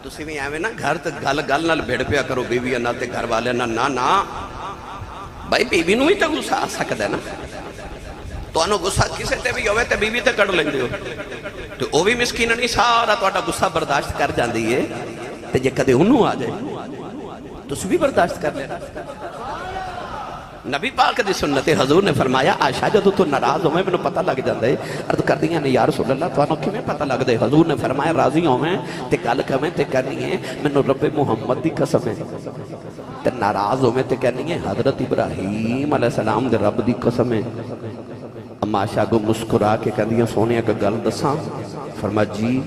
تسی بھی آئے نا گھر تے گل نال بھیڑ پیا کرو بیوی نال تے گھر والے نا بھائی بیوی نو ہی تے غصہ آ سکتا ہے نا، تو انہوں غصہ کسے تے بھی ہوئے تے بیوی تے کڑ لیں دے ہو، تو وہ بھی مسکین نہیں سارا تو اٹھا غصہ برداشت کر جاندی ہے، تے جے کدے انہوں آ جائے تو اس بھی برداشت کر لینا۔ نبی پاک دی سنت حضور نے فرمایا عائشہ جدو تو ناراض ہوئے میں پتہ لگ جاندہ ہے، عرض کر دیا نے یا رسول اللہ تو انہوں کیوں پتہ لگ دے؟ حضور نے فرمایا راضی ہوئے تے گل کمیں تے کرنی ہے میں رب محمد دی قسم ہے، تے ناراض ہوئے تے کرنی ہے حضرت ابراہیم علیہ السلام دے رب دی قسم ہے۔ اما عائشہ کو مسکرا کے کہہ دیا سونے کا گل دساں؟ فرمایا جی،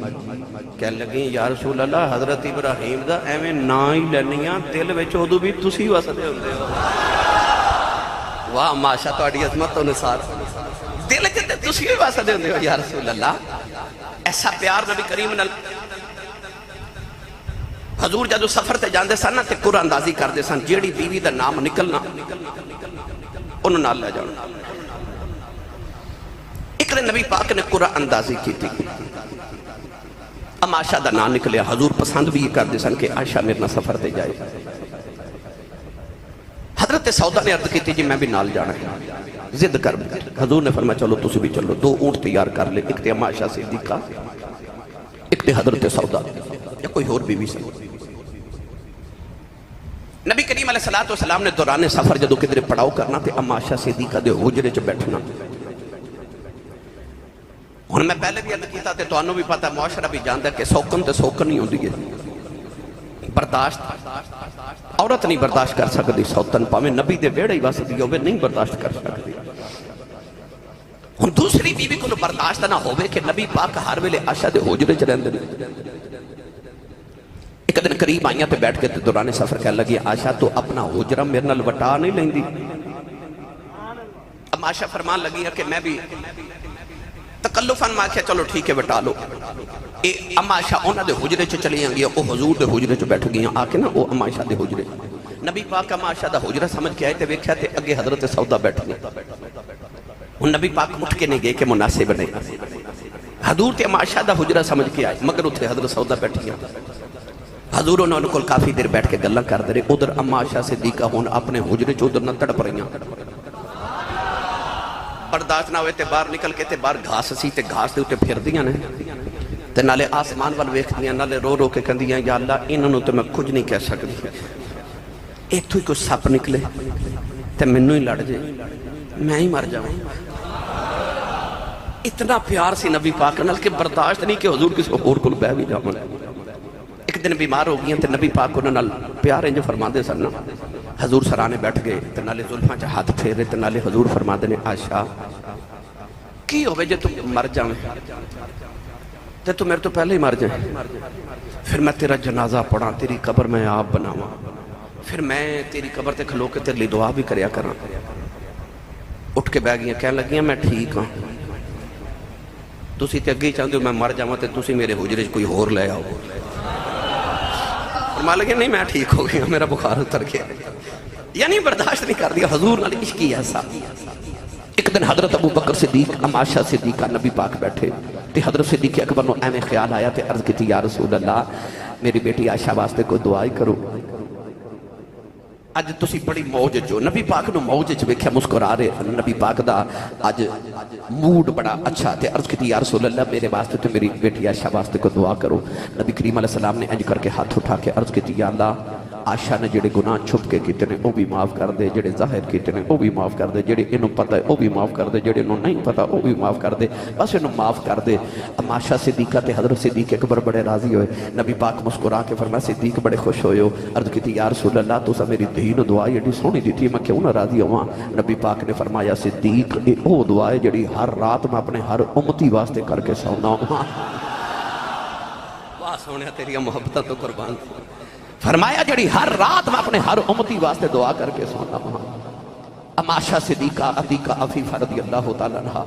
کہنے لگیں یا رسول اللہ حضرت ابراہیم دا ایویں نا ہی لینیاں دل وچ ادو بھی تسی وسدے ہوندے ہو۔ واہ اما عائشہ تہاڈی عظمت تو نثار، دل وچ تے تسی بھی وسدے ہوندے ہو یا رسول اللہ۔ ایسا پیار نبی کریم نال حضور جدو سفر تے جاندے سن تے قرآن اندازی کردے سن، جیڑی بیوی دا نام نکلنا انہوں نال لے جانا۔ ایک دن نبی پاک نے قرآن اندازی کی تھی، اما عائشہ دا نام نکلیا، حضور پسند بھی یہ کردے سن کہ عائشہ میرے سفر تے جائے۔ حضرت سودا نے عرض کی تھی جی میں بھی نال جانا ہے، ضد کر حضور نے فرمایا چلو تسی بھی چلو، دو اونٹ تیار کر لے، ایک تے اما عائشہ صدیقہ، ایک تے حضرت سودا یا کوئی اور بیوی سے۔ نبی کریم علیہ السلام نے دوران سفر جدو کدھر پڑاؤ کرنا تے اما عائشہ صدیقہ دے حجرے چ بیٹھنا۔ ہن میں پہلے بھی عرض کیتا تے تانوں بھی پتہ معاشرہ بھی جاندا کہ سوکن تے سوکن نہیں ہوندی ہے، برداشت عورت نہیں برداشت کر سکتی، سوتن پاویں نبی دے ویڑے ہی وسدی ہوے نہیں برداشت کر سکتی۔ ہن دوسری بیوی کو برداشت نہ ہوئے کہ نبی پاک ہر ویلے عائشہ دے حجرے چ رہندے نے۔ ایک دن قریب آئیاں تے بیٹھ کے دوران سفر کہنے لگی عائشہ تو اپنا حجرہ میرے نال وٹا نہیں لیندی؟ اب عائشہ فرمان لگی ہے کہ میں بھی تکلفاً میں کہا چلو ٹھیک ہے وٹا لو۔ اما عائشہ انہاں دے حجرے چ چلی گئی، وہ حضور دے حجرے چ بیٹھ گئی آ کے نا، وہ اما عائشہ دے حجرے نبی پاک اما عائشہ دا حجرہ سمجھ کے آئے تے ویکھیا تے اگے حضرت سودا بیٹھ گئی۔ ہن نبی پاک اٹھ کے نہیں گئے کہ مناسب نہیں، حضور تے اما عائشہ دا حجرہ سمجھ کے آئے، مگر اتھے حضرت سودا بیٹھ گیا۔ حضور انہوں نے کل کافی دیر بیٹھ کے گلاں کر دے رہے، ادھر اما عائشہ صدیقہ ہون اپنے حجرے چ ادھر نہ تڑپ رہیاں، برداشت نہ ہوئے تے باہر نکل کے تے باہر گھاس سی تے گھاس دے اتے پھر دیاں نے تے نالے آسمان وال ویکھ دیاں، نالے رو رو کے کہندیاں یا اللہ انہوں تو میں کچھ نہیں کہہ سکتی، ایک تو ہی کوئی سپ نکلے تے منوں ہی لڑ جائے میں ہی مر جاؤں۔ اتنا پیار سی نبی پاک نال کہ برداشت نہیں کہ حضور کسی اور کول بہ بھی جاون۔ ایک دن بیمار ہو گئی تے نبی پاک انہاں نال پیار انج فرماندے سن، حضور سرانے بیٹھ گئے تے نالے زلفاں چ ہاتھ پھیرے تے نالے حضور فرماندے نے عائشہ کی ہوے جے تم مر جاویں تے تو میرے تو پہلے ہی مر جائیں، پھر میں تیرا جنازہ پڑھاں، تیری قبر میں آپ بناواں، پھر میں تیری قبر تے کھلو کے تیرے لیے دعا بھی کریا کراں۔ اٹھ کے بیٹھ گئیں، کہنے لگیاں میں ٹھیک ہاں، تسی تے اگے ہی چاہندے ہو میں مر جاواں تے تسی میرے حجرے کوئی ہور لے آؤ۔ فرما لگے نہیں میں ٹھیک ہو گیا، میرا بخار اتر گیا، یعنی برداشت نہیں کر دیا حضور نال عشق ہی ایسا۔ ایک دن حضرت ابو بکر صدیق اما عائشہ صدیقہ نبی پاک بیٹھے تے حضرت صدیق اکبر نو ایویں خیال آیا تے عرض کیتی یا رسول اللہ میری بیٹی عائشہ واسطے کوئی دعا ہی کرو۔ اج تسی بڑی موج جو نبی پاک نو موج وچ ویکھیا مسکرا رہے، نبی پاک دا اج موڈ بڑا اچھا تے عرض کیتی یا رسول اللہ میرے واسطے تے میری بیٹی عائشہ واسطے کوئی دعا کرو۔ نبی کریم علیہ السلام نے انج کر کے ہاتھ اٹھا کے عرض کیتی یا اللہ عائشہ نے جڑے گناہ چھپ کے کیتے نے وہ بھی معاف کر دے، جڑے ظاہر کیتے نے وہ بھی معاف کر دے، جڑے انہوں پتہ ہے وہ بھی معاف کر دے، جڑے انہوں نہیں پتہ وہ بھی معاف کر دے، بس انہوں معاف کر دے۔ اما عائشہ صدیقہ تے حضرت صدیق اکبر بڑے راضی ہوئے، نبی پاک مسکرا کے فرمایا صدیق بڑے خوش ہوئے ہو، عرض کیتی یا رسول اللہ تو میری دین دعا ایڈی سونی دیتی میں کیوں نہ راضی ہوا؟ نبی پاک نے فرمایا صدیق وہ دعا ہے جڑی ہر رات میں اپنے ہر امتی واسطے کر کے سونا ہوا۔ واہ سونیا تیری محبتہ تو قربان، فرمایا جڑی ہر رات میں اپنے ہر امتی واسطے دعا کر کے سونا ہوا۔ اما عائشہ صدیقہ عتیقہ عفیفہ رضی اللہ تعالیٰ عنہا،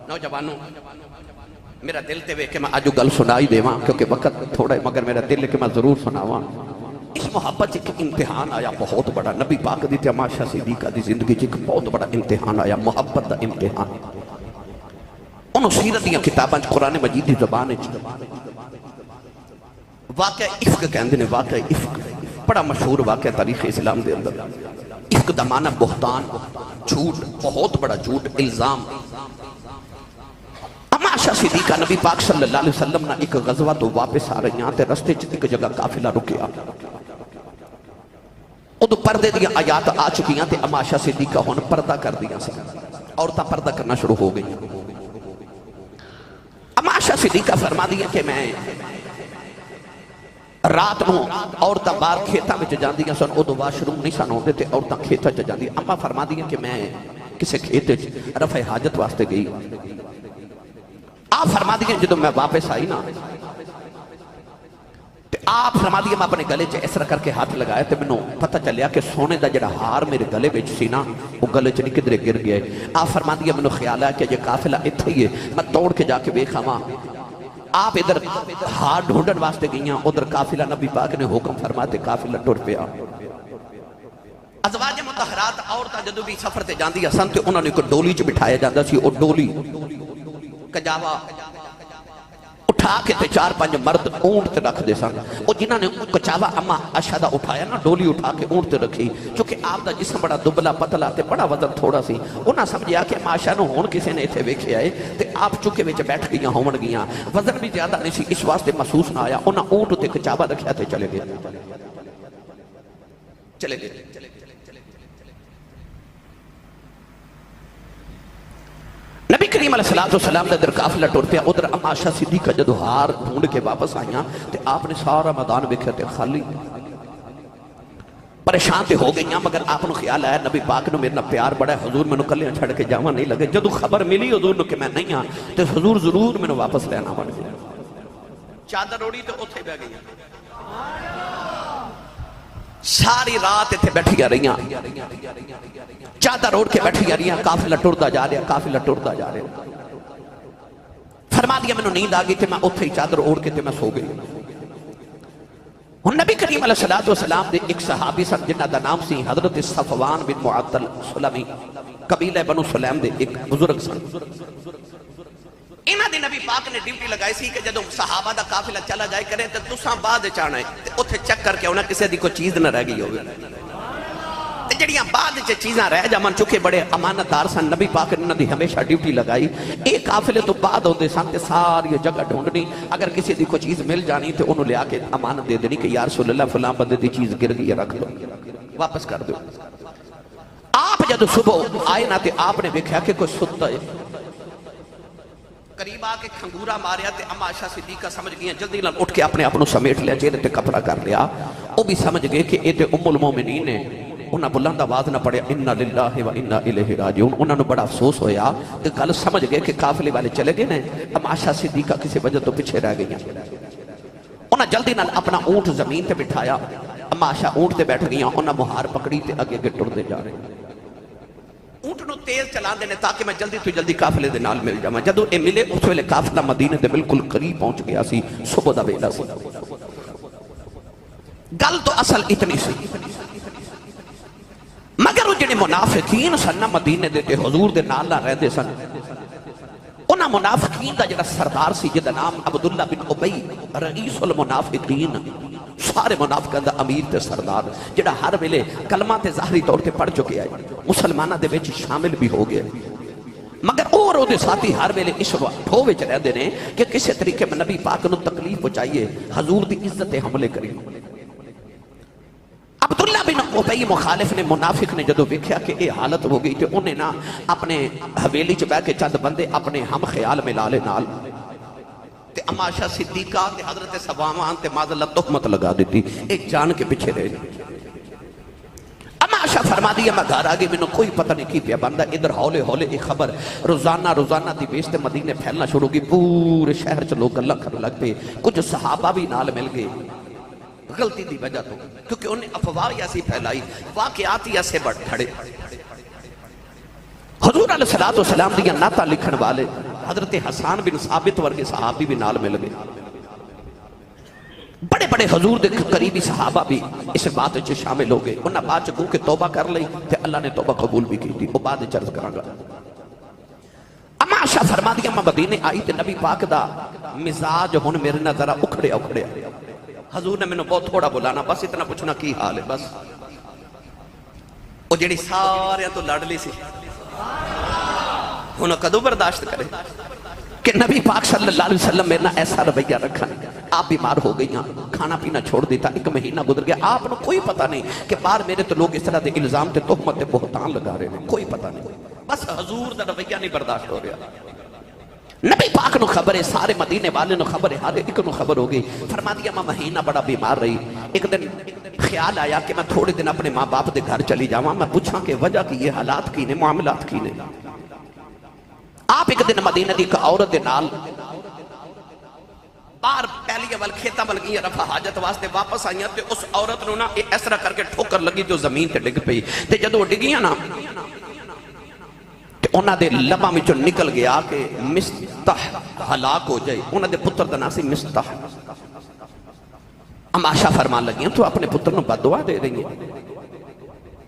نوجوانوں میرا دل تے وے کہ میں آج گل سنائی دیواں کیونکہ وقت تھوڑا ہے، مگر میرا دل ہے کہ میں ضرور سناواں۔ اس محبت ایک امتحان آیا بہت بڑا، نبی پاک دی تے اما عائشہ صدیقہ دی زندگی ایک بہت بڑا امتحان آیا، محبت دا امتحان۔ انہوں سیرت دیاں کتاباں قرآن مجید دی زبان واقعہ افق کہندے نے، واقعہ افق بڑا مشہور واقعہ تاریخ اسلام دے اندر۔ افق دا معنی بہتان، جھوٹ، بہت بڑا جھوٹ، الزام۔ اما عائشہ صدیقہ نبی پاک صلی اللہ علیہ وسلم نے ایک غزوہ تو واپس آ رہی ہیں تے رستے چ ایک جگہ قافلہ رکیا، ادو پردے دیا آیات آ چکی ہیں تے اما عائشہ صدیقہ ہون پردہ کر دیا سی، عورتاں پردہ کرنا شروع ہو گئی۔ اما عائشہ صدیقہ فرما دیا کہ میں رات نو عورتاں باہر کھیتاں وچ جاندیاں سن، ادو واش روم نہیں سن ہوندے تے عورتاں کھیتاں چ جاندیاں۔ اما فرما دیا کہ میں کسے کھیت وچ رفع حاجت واسطے گئی، آپ فرما دیا جدو میں واپس آئی نا تے آپ فرما دیا میں اپنے گلے چ اس طرح کر کے ہاتھ لگایا تے مینوں پتہ چلیا کہ سونے دا جڑا ہار میرے گلے وچ سی نا وہ گلے چ نہیں کدھرے گر گیا ہے۔ آپ فرما دیا مینوں خیال ہے کہ یہ قافلہ اتھے ہی ہے، میں توڑ کے جا کے ویکھاواں۔ آپ ادھر ہار ڈھونڈن واسطے گئیاں، ادھر قافلہ نبی پاک نے حکم فرماتے قافلہ ٹر پیا۔ ازواج مطہرات عورتاں جدوں بھی سفر تے جاندیاں سن تے انہاں نے کوئی ڈولی چ بٹھایا جاندا سی، او ڈولی کجاوا اٹھا کے تے 4-5 مرد اونٹ تے رکھ دے سن۔ او جنہاں نے کچاوا اما عائشہ دا اٹھایا نا، ڈولی اٹھا کے اونٹ تے رکھی، چونکہ آپ دا جسم بڑا دبلا پتلا تے بڑا وزن تھوڑا سی، انہاں سمجھیا کہ اما عائشہ نو ہون کسے نے ایتھے ویکھیا ہے تے آپ چکے وچ بیٹھ گئیاں ہون گئیاں، وزن بھی زیادہ نہیں سی، اس واسطے محسوس نہ آیا۔ انہاں اونٹ تے کچاوا رکھیا تے چلے گئے۔ نبی کریم علیہ السلام نے در قافلہ ٹر پیا، ادھر اما عائشہ صدیقہ جدو ہار ڈھونڈ کے واپس آئیاں تے آپ نے سارا میدان ویکھیا تے خالی۔ پریشان تے ہو گئی ہیں، مگر آپ نے خیال آیا نبی پاک نے میرے پیار بڑا ہے، حضور میں نے کلیاں چھڑ کے جاواں نہیں لگے۔ جدو خبر ملی حضور نے کہ میں نہیں ہاں تو حضور ضرور میں نے واپس لینا پڑ گیا۔ چادر اوڑی تو اتھے بہ گئی، ساری رات اتھے بیٹھی رہی ہیں، چادر اوڑ کے بیٹھی رہی ہیں، قافلہ ٹردا جا رہا، قافلہ ٹردا جا رہا۔ فرما دیا میں نے نیند آ گئی تھی، میں اتھے ہی چادر اوڑ کے تے میں سو گئی۔ اور نبی کریم علیہ السلام دے ایک صحابی سن جنہ دا نام سی حضرت صفوان بن معطل سلمی، قبیلہ بنو سلیم دے ایک بزرگ سن۔ انہاں دے نبی پاک نے ڈیوٹی لگائی سی کہ جدوں صحابہ دا قافلہ چلا جائے کرے تے تساں بعد چاہنا ہے تے اوتھے چیک کر کے انہاں کسے دی کوئی چیز نہ رہ گئی ہوگی تے جڑیاں بعد چ چیزاں رہ جاون چکے بڑے امانتدار سن، نبی پاک نے انہاں دی ہمیشہ ڈیوٹی لگائی۔ ایک قافلے تو بعد ہوندے سن تے ساری جگہ ڈھونڈنی، اگر کسی دی کوئی چیز مل جانی تے انہوں لے آ کے امانت دے دینی کہ یا رسول اللہ فلاں بندے دی چیز گر گئی ہے، رکھ دو، واپس کر دو۔ آپ جدو صبح آئے نہ تے آپ نے دیکھا کہ کوئی ستا ہے، قریب آ کے کھنگورا ماریا تے اما عائشہ صدیقہ سمجھ گئی جلدی نال اٹھ کے اپنے آپ سمیٹ لیا، چہرے تے کپڑا کر لیا۔ وہ بھی سمجھ گئے کہ یہ تے ام المومنین نے، انہاں بلند آواز نہ پڑھیا انا للہ و انا الیہ راجعون۔ انہاں نے بڑا افسوس ہویا کہ گل سمجھ گئے کہ قافلے والے چلے گئے نے، اما عائشہ صدیقہ کسی وجہ تو پیچھے رہ گئی ہیں۔ انہاں جلدی نال اپنا اونٹ زمین تے بٹھایا، اما عائشہ اونٹ تے بیٹھ گئی، انہاں مہار پکڑی تے اگے اگے ٹردے جا رہے ہیں۔ اونٹ نو تیز چلا دینے تاکہ میں جلدی تو جلدی قافلے دے نال مل جاواں۔ جدوں اے ملے اس ویلے قافلہ مدینے دے بالکل قریب پہنچ گیا سی، صبح دا ویلا سی۔ گل تو اصل اتنی سی، مگر وہ جڑے منافقین سن نہ مدینے دے تے حضور دے نال نہ رہندے سن، انہاں منافقین دا جڑا سردار سی جدا نام عبداللہ بن ابی رئیس المنافقین، سارے منافقان دا امیر تے سردار، جڑا ہر ویلے کلمہ تے ظاہری طور تے پڑھ چکے آئے، مسلمانہ دے وچ شامل بھی ہو گئے، مگر اور او دے ساتھی ہر ویلے اس ٹھو وچ رہندے نے کہ کسے طریقے میں نبی پاک نو تکلیف پہنچائیے، حضور دی عزت حملے کری۔ عبداللہ بن ابی مخالف نے، منافق نے جدو ویکھیا کہ اے حالت ہو گئی تے انہیں نا اپنے حویلی چ بیٹھ کے چند بندے اپنے ہم خیال میں لالے نال تے اما عائشہ صدیقہ تے حضرت صفوان تے معاذ اللہ تہمت لگا دیتی، ایک جان کے پیچھے رہے۔ اما عائشہ فرما دیا میں گھر آگے، میں نے کوئی پتہ نہیں کی پیا بندہ، ادھر ہولے ہولے ایک خبر روزانہ دی بیس تے مدینے پھیلنا شروع کی، پورے شہر چ لوگ گلاں کرنے لگ پے، کچھ صحابہ بھی نال مل گئے غلطی دی وجہ تو، کیونکہ انہیں افواہ ایسی پھیلائی، واقعات ایسے بڑھ کھڑے۔ حضور علیہ السلام دیا نعتاں لکھن والے حضرت حسان بن ثابت ورگے صحابی بھی نال مل گئے، بڑے بڑے حضور دے قریبی صحابہ بھی اس بات وچ شامل ہو گئے۔ انہاں بعد چ کہ توبہ کر لئی تے اللہ نے توبہ قبول بھی کی تھی، وہ بعد چرض کراں گا۔ اما عائشہ فرما دیا میں مدینے آئی تے نبی پاک دا مزاج ہن میرے نال ذرا اکھڑے حضور نے میں نے بہت تھوڑا بلانا، بس اتنا پوچھنا کی حال ہے، بس وہ جڑی سارے تو لڑ لی سی انہوں کدو برداشت کرے کہ نبی پاک صلی اللہ علیہ وسلم میرے ایسا رویہ رکھا، آپ بیمار ہو گئی ہیں، کھانا پینا چھوڑ دیتا، ایک مہینہ گزر گیا، آپ نے کوئی پتہ نہیں کہ بار میرے تو لوگ اس طرح دے الزام تے تہمت تے بہتان لگا رہے ہیں، کوئی پتہ نہیں، بس حضور دا رویہ نہیں برداشت ہو رہا۔ نبی پاک نو خبر ہے، سارے مدینے والے نو خبر ہے، ہر ایک نو خبر ہو گئی۔ فرما دیا میں مہینہ بڑا بیمار رہی، ایک دن خیال آیا کہ میں تھوڑے دن اپنے ماں باپ دے گھر چلی جاواں، میں پوچھاں کہ وجہ کی یہ حالات کی نے، معاملات کی نے۔ آپ ایک دن مدینہ دی ایک عورت دے نال باہر پہلی اول کھیتاں بل گئی رفع حاجت واسطے واپس آئیاں تے اس عورت نو نا اس طرح کر کے ٹھوکر لگی جو زمین تے ڈگ پئی تے جدوں ڈگیاں نا تے انہاں دے لباں وچوں نکل گیا کہ مستح ہلاک ہو جائے، انہاں دے پتر دا نام سی مستح۔ اما عائشہ فرمان لگی تو اپنے پتر نو بد دعا دے رہی ہیں،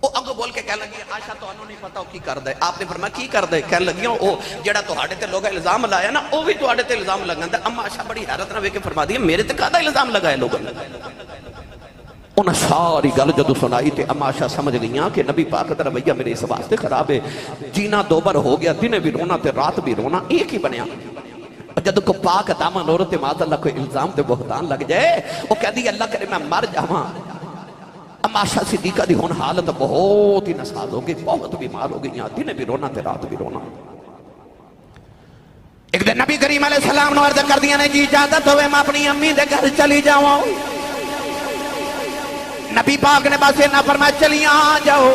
وہ اگو بول کے کہنے لگی عائشہ تو انہوں نہیں پتا کی کر دے، آپ نے فرمایا کی کر دے، کہنے لگی او جڑا تو ہاڑے تے لوگا الزام لایا نا وہ بھی تو ہاڑے تے الزام لگا دے۔ اما عائشہ بڑی حیرت نہ ویکھ کے فرما دی میرے تے کادا الزام لگائے لوگوں نے؟ انہاں ساری گل جدو سنائی تے اما عائشہ سمجھ گئیاں کہ نبی پاک دا رویہ میرے اس واسطے خراب ہے، جینا دوبر ہو گیا، دن بھی رونا تے رات بھی رونا ایک ہی بنیا۔ جدو کو پاک دامن عورت معاذ اللہ کوئی الزام تے بہتان لگ جائے، وہ کہہ دی اللہ کرے میں مر جاواں۔ اما عائشہ صدیقہ دی ہون حالت بہت ہی نساز ہو گئی، بہت بیمار ہو گئی، دن بھی رونا تے رات بھی رونا۔ ایک دن نبی کریم علیہ السلام نے عرض کر دیا نے جی اجازت ہوئے میں اپنی امی دے گھر چلی جاؤں۔ نبی پاک نے بس نہ فرمایا چلیاں جاؤ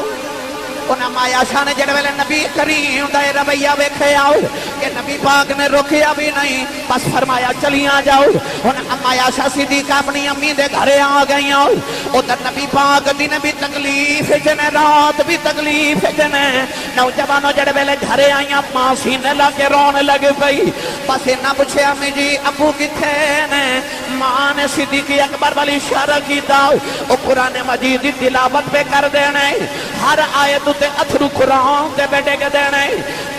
انہاں مایا شاہ نے جڑے ویلے نبی کریم دا رویہ ویکھے آؤ کہ نبی پاک نے روکیا بھی نہیں بس فرمایا چلیاں جاؤ انہاں مایا شاہ صدیقہ اپنی امی دے گھرے آ گئی آؤ ادھر نبی پاک دن بھی تکلیف جنے رات بھی تکلیف جنے نوجوانوں جڑے ویلے گھرے آئیاں ماں سینے لگے رونے لگ پئی بس نہ پوچھے امی جی ابو کتھے نے ماں نے صدیق اکبر والی اشارہ کیتا او قرآن مجید دی تلاوت پہ کر دینے ہر آیت تے اتھرو قرآن دے بیٹے کے دینے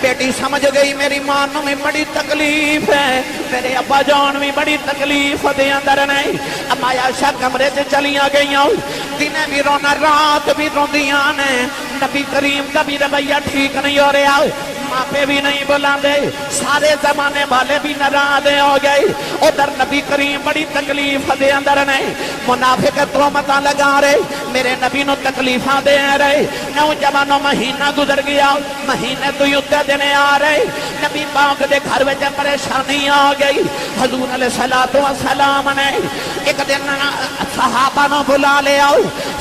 بیٹی سمجھ گئی میری ماں نو میں بڑی تکلیف ہے میرے ابا جان میں بڑی تکلیف دے اندر نہیں اما عائشہ کمرے سے چلیاں گئیاں دنے بھی رونا رات بھی روندیاں نے نبی کریم کا بھی رویہ ٹھیک نہیں ہو رہا ماں پہ بھی نہیں بلا دے سارے زمانے والے بھی ناراض ہو گئے ادھر نبی کریم بڑی تکلیف دے اندر نہیں منافق تہمتاں لگا رہے میرے نبی نو تکلیفاں دے رہے نوجوانوں مہینہ گزر گیا مہینے تو یوتے دینے آ رہے نبی پاک دے گھر وچ پریشانی آ گئی حضور علیہ الصلوۃ والسلام نے ایک دن صحابہ نو بلا لے آؤ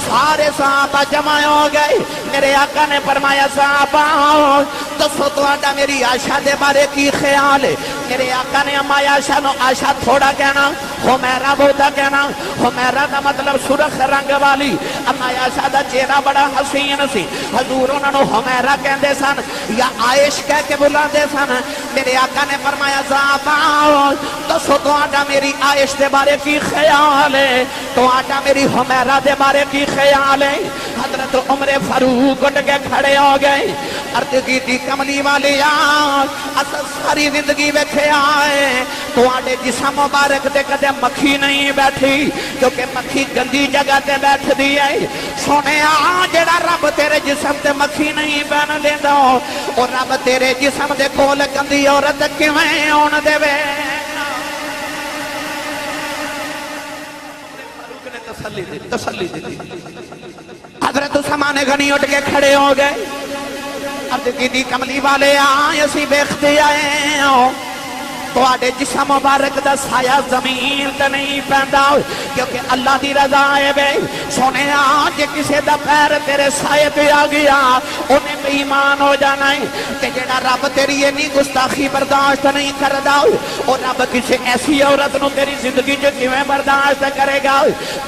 سارے صحابہ جمع ہو گئے میرے آقا نے فرمایا صحابہ دسو تہاڈا میری عائشہ دے بارے کی خیال ہے میرے آقا نے اما عائشہ نو عائشہ تھوڑا کہنا حمیرہ بہتا کہنا حمیرہ دا مطلب سرخ رنگ والی اما عائشہ دا چہرہ بڑا حسین سی حضور انہوں نے حمیرہ کہندے سن یا عائش کہہ کے بلاندے سن میرے آقا نے فرمایا صحابہ دسو تہاڈا میری عائش دے بارے کی خیال ہے تہاڈا میری حمیرہ دے بارے کی خیال ہے حضرت عمر فاروق اٹھ کے کھڑے ہو گئے عرض کی تھی کملی والے اصل ساری زندگی بیٹھے آئے تہاڈے جسم مبارک تے کدے مکھی نہیں بیٹھی کیونکہ مکھی گندی جگہ تے بیٹھ دی ہے سونے جڑا رب تیرے جسم تے مکھی نہیں بن دیندا اور رب تیرے جسم دے کول گندی عورت کیویں اون دے وے تسلی دی حضرت عثمان غنی اٹھ کے کھڑے ہو گئے عرض کی دی کملی والے آئے اسی بیختے آئے تواڈے جسم مبارک دا سایہ زمین تے نہیں پیندا کیونکہ اللہ دی رضا ہے بے سونے جے کسے دا پیر تیرے سایہ تے آ گیا انہیں بے ایمان ہو جانا ہے تے جڑا رب تیری انی گستاخی برداشت نہیں کردا اور رب کسے ایسی عورت نو تیری زندگی جو کیویں برداشت کرے گا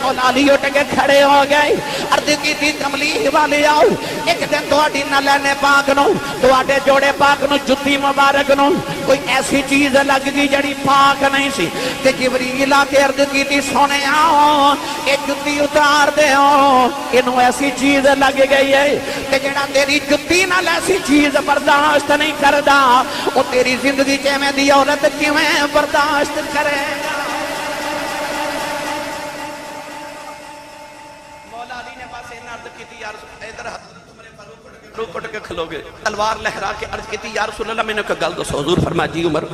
مولا علی اٹھ کے کھڑے ہو گئے عرض کی تھی کملی والے آؤ ایک دن تواڈی نالے پاک نو تواڈے جوڑے پاک نو جتی مبارک نو کوئی ایسی چیز لگ گئی جڑی پاک نہیں سی تے جبریل آ کے عرض کی تھی سونے آؤ اے جتی اتار دے انہوں ایسی چیز لگ گئی ہے تے جڑا تیری جتی نال ایسی چیز برداشت نہیں کردا او تیری زندگی میں دی عورت کیویں برداشت کرے گا مولا علی نے پاس ان عرض کی تھی یار ادھر روک اٹھ کے کھلو گے تلوار لہرا کے عرض کی تھی یا رسول اللہ میں نے کہا گل دسو حضور فرمایا جی عمر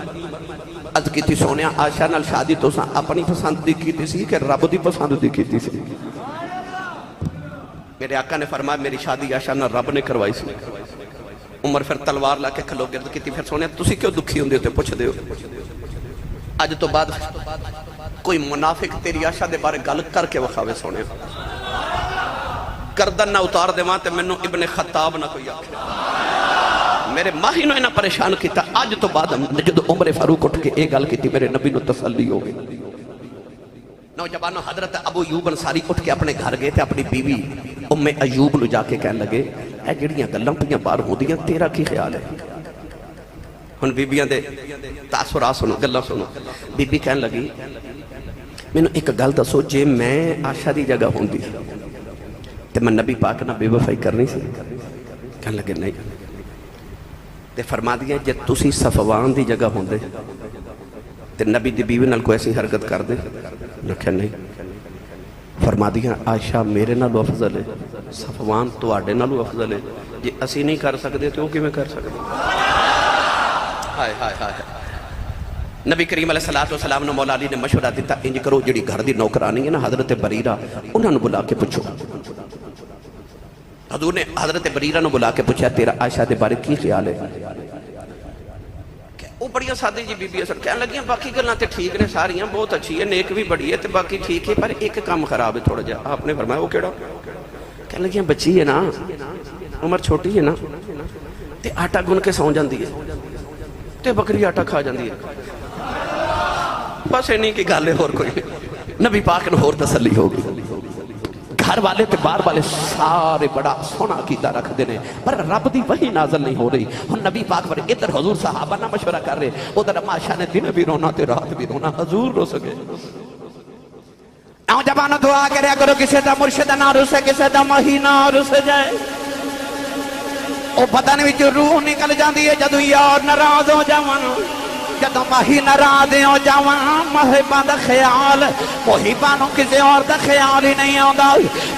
عرض کی تھی سونیا عائشہ نال شادی تو اپنی پسند دی کیتی سی کہ رب دی پسند دی کیتی سی میرے آقا نے فرمایا میری شادی عائشہ نال رب نے کروائی سی عمر پھر تلوار لا کے کھلو گے عرض کی تھی پھر سونیا تسی کیوں دکھی ہوندے تے پوچھ دیو اج تو بعد کوئی منافق تیری عائشہ دے بارے گل کر کے وکھاوے سونیا گردن نہ اتار دے وہاں تے منو ابن خطاب نہ کوئی آکھے میرے ماہی نو انہاں پریشان کیتا آج تو بعد جدو عمر فاروق اٹھ کے ایک گل کیتی میرے نبی نو تسلی ہو گئی نوجوانوں حضرت ابو ایوب انصاری اٹھ کے اپنے گھر گئے تھے اپنی بیوی ام ایوب نو جا کے کہنے لگے اے جڑیاں گلاں پیاں باہر ہوندیاں تیرا کی خیال ہے ہن بیبیاں دے تاثرات سنو گلاں سنو بی بی کہنے لگی مینوں ایک گل دسو جے میں عائشہ دی جگہ ہوندی تے میں نبی پاک نہ بے وفائی کرنی سی کہنے لگے نہیں تے فرما دیا جے تسی صفوان دی جگہ ہوندے تے نبی دی بیوی نال کوئی ایسی حرکت کر دے نہ کہ نہیں فرما دیا عائشہ میرے نالو افضل ہے صفوان تو آڈے نالو افضل ہے جے اسی نہیں کر سکتے تو کی میں کر سکتے ہائے ہائے ہائے نبی کریم علیہ السلام نے مولا علی نے مشورہ دیتا انج کرو جڑی گھر دی نوکرانی ہے نا حضرت بریرہ انہوں نے بلا کے پوچھو حضور نے حضرت بریرہ نے بلا کے پوچھا تیرا عائشہ دے بارے کی خیال ہے کہ وہ بڑی سادی جی بیبی سن کہنے لگی باقی گلاں تے ٹھیک نے ساریاں بہت اچھی ہے نیک بھی بڑی ہے تے باقی ٹھیک ہے پر ایک کام خراب ہے تھوڑا جا آپ نے فرمایا وہ کیڑا کہنے لگی بچی ہے نا عمر چھوٹی ہے نا تے آٹا گن کے سو جاندی ہے تے بکری آٹا کھا جاندی ہے بس انہی کی گل ہے اور کوئی نبی پاک نے اور تسلی ہوگی گھر والے تے بار والے سارے بڑا سونا عقیدہ رکھ دینے پر رب دی وحی نازل نہیں ہو رہی ہن نبی پاک پر ادھر حضور صحابہ نہ مشورہ کر رہے ادھر اما عائشہ نے دن بھی رونا تے رات بھی رونا حضور رو سکے نوجوانوں دعا کریا کرو کسی دا مرشد نہ رسے کسی دا وحی نہ رس جائے او بدن وچ روح نکل جاندی ہے جدوں یار ناراض ہو جاون جدوں ماہی ناراض ہو جاواں محباں دا خیال محباں نوں کسے اور دا خیال ہی نہیں آندا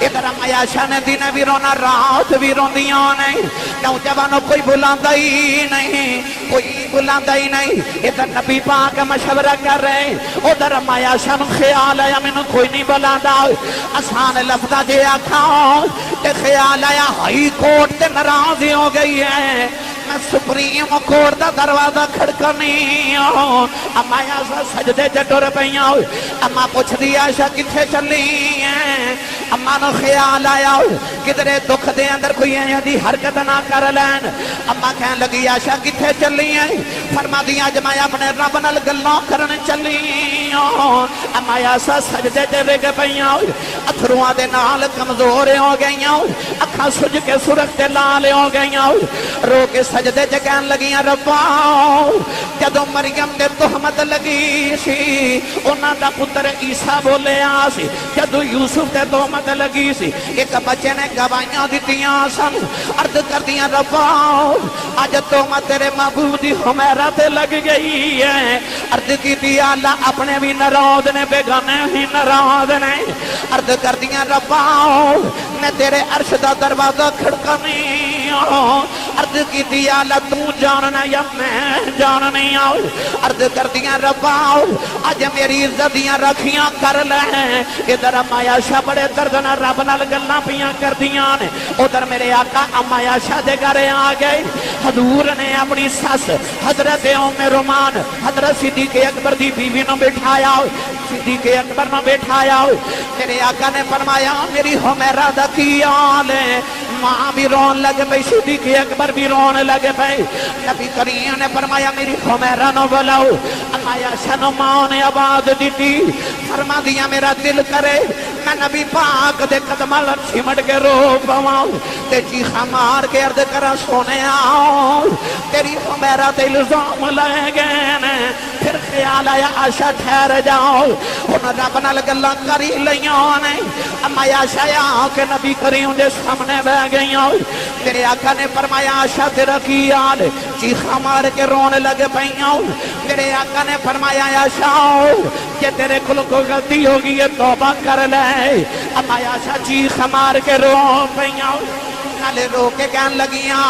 ادھر عائشہ نے دن بھی رونا رات بھی روندیاں نہیں نوجوانوں کوئی بلاندا ہی نہیں کوئی بلاندا ہی نہیں ادھر نبی پاک مشورہ کر رہے ادھر عائشہ نوں خیال آیا مینوں کوئی نہیں بلاندا آسان لفظاں جے آکھاں تے خیال آیا ہائی کورٹ تے ناراض ہو گئی ہے میں سپریم کورٹ دا دروازہ کھڑکنی اما عائشہ سجدے تے ٹر پئیاں اما پوچھ دی عائشہ کتھے چلی ہیں اما نو خیال آیا کدھرے دکھ دے اندر کوئی ایہاں دی حرکت نہ کر لین اما کہن لگی عائشہ کتھے چلی ہیں فرما دی اج میں اپنے رب نال گلاں کرن چلی اما عائشہ سجدے تے وگ پئیاں اتھرواں دے نال کمزور ہو گئیاں اکھاں سج کے سرخ تے لال ہو گئیاں رو کے سجدے تے کہن لگیاں ربا جدوں مریم دے تہمت لگی سی انہاں دا پتر عیسیٰ بولیا سی جدوں یوسف تے تہمت لگی سی ایک بچے نے گواہیاں دتیاں سن عرض کردیاں ربا اج تہمت تیرے محبوب دی حمیرہ تے لگ گئی ہے عرض کیتی اللہ اپنے بھی ناراض نے بیگانے بھی ناراض نے عرض کردیاں ربا میں تیرے عرش دا دروازہ کھڑکنی عرض کیتی اللہ تو جاننا یا میں جاننی عرض کردیاں ربا اج میری عزتیاں رکھیاں کر لیں ادھر اما عائشہ بڑے درد نہ رب نال گلاں پیاں کردیاں نے ادھر میرے آقا اما عائشہ دے گھر آ گئے حضور نے اپنی سس حضرت ام رومان حضرت صدیق اکبر دی بیوی نو بٹھایا صدیق اکبر نو بٹھایا میرے آقا نے فرمایا میری حمیرہ دا کی حال ہے ماں بھی رون لگ پئی صدیق اکبر بھی رون لگ پئی نبی کریم نے فرمایا میری حمیرہ نو بلاؤ اما عائشہ نو ماں نے آواز دیتی فرما دیا میرا دل کرے میں نبی پاک دے قدماں لٹ سمٹ کے رو پواں تے چیخا مار کے عرض کرا سونے آؤ تیری حمیرہ تے الزام لے گئے نے پھر خیال آیا عائشہ ٹھہر جاؤ انہوں رب نال گلاں کری لیاں نے اما عائشہ آ کے نبی کریم دے سامنے بہ گئیاں میرے آقا نے فرمایا عائشہ تیرا کی حال چیخا مار کے رونے لگ پئیاں میرے آقا نے فرمایا عائشہ کہ تیرے کل کو غلطی ہوگی ہے توبہ کر لے اما عائشہ چیخا مار کے رو پئیاں نالے رو کے کہن لگیاں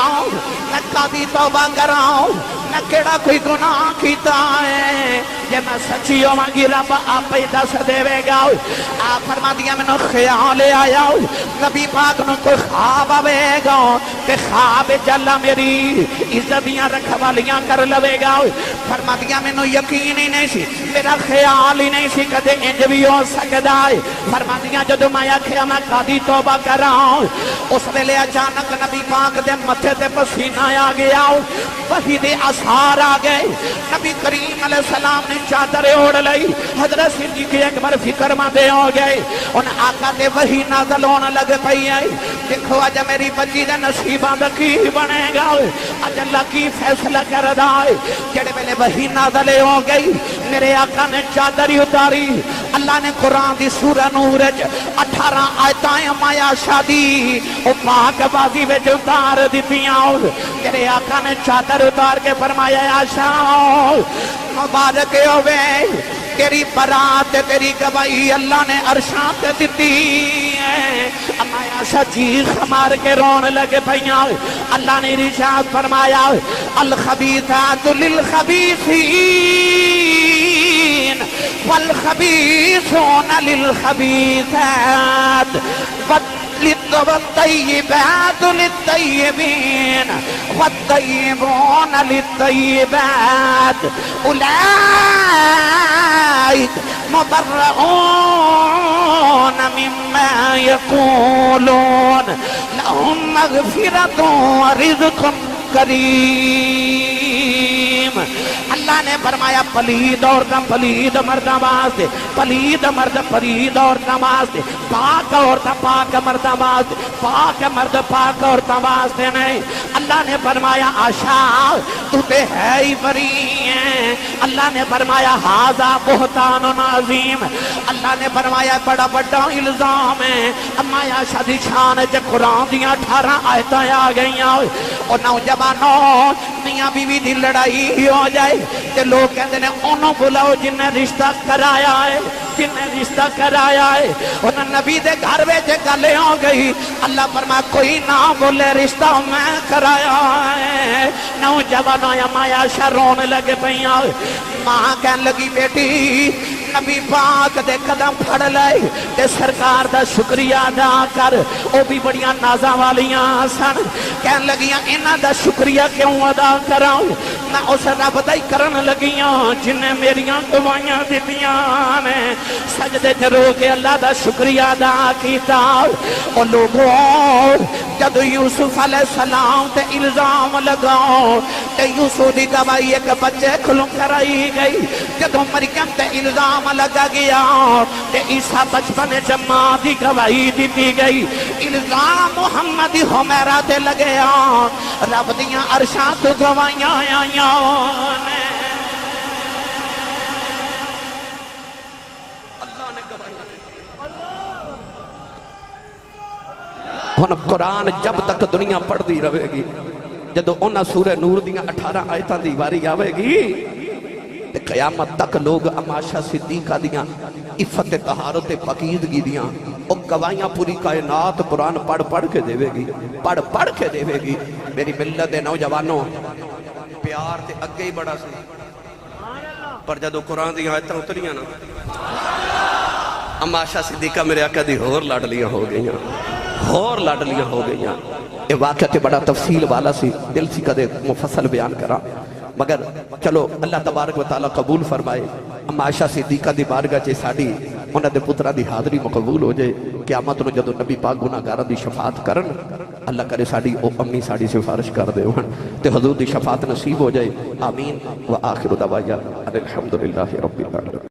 میں قاضی توبہ کراؤں میں کیڑا کوئی گناہ کیتا ہے یہ میں سچی ہوانگی رب آپ ہی دس دے گا آپ فرما دیا میں نے خیال آیا نبی پاک نے کوئی خواب آوے گا کہ خواب جلا میری عزتیاں رکھوالیاں کر لوے گا فرما دیا میں نے یقین ہی نہیں سی میرا خیال ہی نہیں سی کدے انج بھی ہو سکتا ہے فرما دیا جدو میں آکھیا میں قاضی توبہ کر رہا ہوں اس ویلے اچانک نبی پاک دے متھے تے پسینہ آ گیا وحی دے اثار آ گئے نبی کریم علیہ السلام نے چادر اوڑھ لئی حضرت صدیق اکبر فکر مندے ہو گئے ان آقا دے وحی نازل ہونے لگ پئی ہے دیکھو اج میری بچی دے نصیباں دا کی بنے گا اج اللہ کی فیصلہ کردا ہے جڑے ویلے وحی نازل ہو گئی میرے آقا نے چادر اتاری اللہ نے قرآن دی سورہ نور وچ 18 آیتاں اما عائشہ دی او پاک بازی وچ اتار دتیاں میرے آقا نے چادر اتار کے فرمایا عائشہ مبارک ہوے تیری برات تیری گواہی اللہ نے عرشاں تے دتی ہے اما عائشہ چیخ مار کے رون لگ پئیاں اللہ نے ارشاد فرمایا الخبیثات للخبیثین والخبیثون للخبیثات والطيبات للطيبين والطيبون للطيبات أولئك مبرؤون مما يقولون لهم مغفرة ورزق کریم. اللہ نے فرمایا پلید عورتاں پلید مرداں واسطے، پلید مرد پلید عورتاں واسطے، پاک عورتاں پاک مرداں واسطے، پاک مرد پاک عورتاں واسطے نہیں. اللہ نے فرمایا آشا تو تے ہے ہی بری ہے. اللہ نے فرمایا ھذا بہتان عظیم. اللہ نے فرمایا بڑا بڑا الزام ہے. اما عائشہ دی شان وچ قرآن دیاں 18 آیتاں آ گئیاں. اور نوجوانوں میاں بیوی دی لڑائی ہو جائے تے لوگ کہتے ہیں انہوں بلاؤ جن نے رشتہ کرایا ہے، جن نے رشتہ کرایا ہے. انہوں نبی دے گھر وچ گل ہو گئی. اللہ فرمایا کوئی نہ بولے رشتہ میں کرایا ہے. نوجوانوں اما عائشہ رونے لگے پئیاں. ماں کہنے لگی بیٹی نبی پاک دے قدم پھڑ لے تے سرکار دا شکریہ ادا کر. او بھی بڑیاں نازاں والیاں سن. کہن لگیاں انہاں دا شکریہ کیوں ادا کراں؟ میں اس رب دا ہی کرن لگیاں جن نے میریاں دعائیاں دتیاں نے. سجدے تے رو کے اللہ دا شکریہ ادا کیتا. او لوگوں جب یوسف علیہ السلام تے الزام لگاؤ تے یوسف دی گواہی ایک بچے کھلوں کرائی گئی. جدوں مریم تے الزام لگا گیا تے عیسیٰ بچپن جمع دی گواہی دیتی گئی. الزام محمد حمیرہ تے لگیا. رب دیاں عرشاں تو گواہیاں آئیاں نے. اللہ نے گواہیاں. ہن قرآن جب تک دنیا پڑھ دی رہے گی جدو انہاں سورہ نور دیاں 18 آیتاں دی واری آوے گی تے قیامت تک لوگ اما عائشہ صدیقہ دیاں عفت طہارت پاکیزگی دیاں او گواہیاں پوری کائنات قرآن پڑھ پڑھ کے دے گی، پڑھ پڑھ کے دے گی. میری ملت دے نوجوانوں پیار تے اگے ہی بڑا سی پر جدو قرآن دیاں آیتاں اتریاں نا اما عائشہ صدیقہ میرے آقا دی ہور لاڈلیاں ہو گئیاں، ہور لاڈلیاں ہو گئیاں. یہ واقعہ تے بڑا تفصیل والا سی، دل سی کدے مفصل بیان کرا مگر چلو اللہ تبارک و تعالی قبول فرمائے. اما عائشہ صدیقہ دی بارگاہ چے ساڈی انہاں دے پتراں دی حاضری مقبول ہو جائے. قیامت نو جدوں نبی پاک گناہگاراں دی شفاعت کرن اللہ کرے ساڈی او امی ساڈی سفارش کر دے تے حضور دی شفاعت نصیب ہو جائے. آمین. وآخر دعوانا الحمدللہ رب العالمین.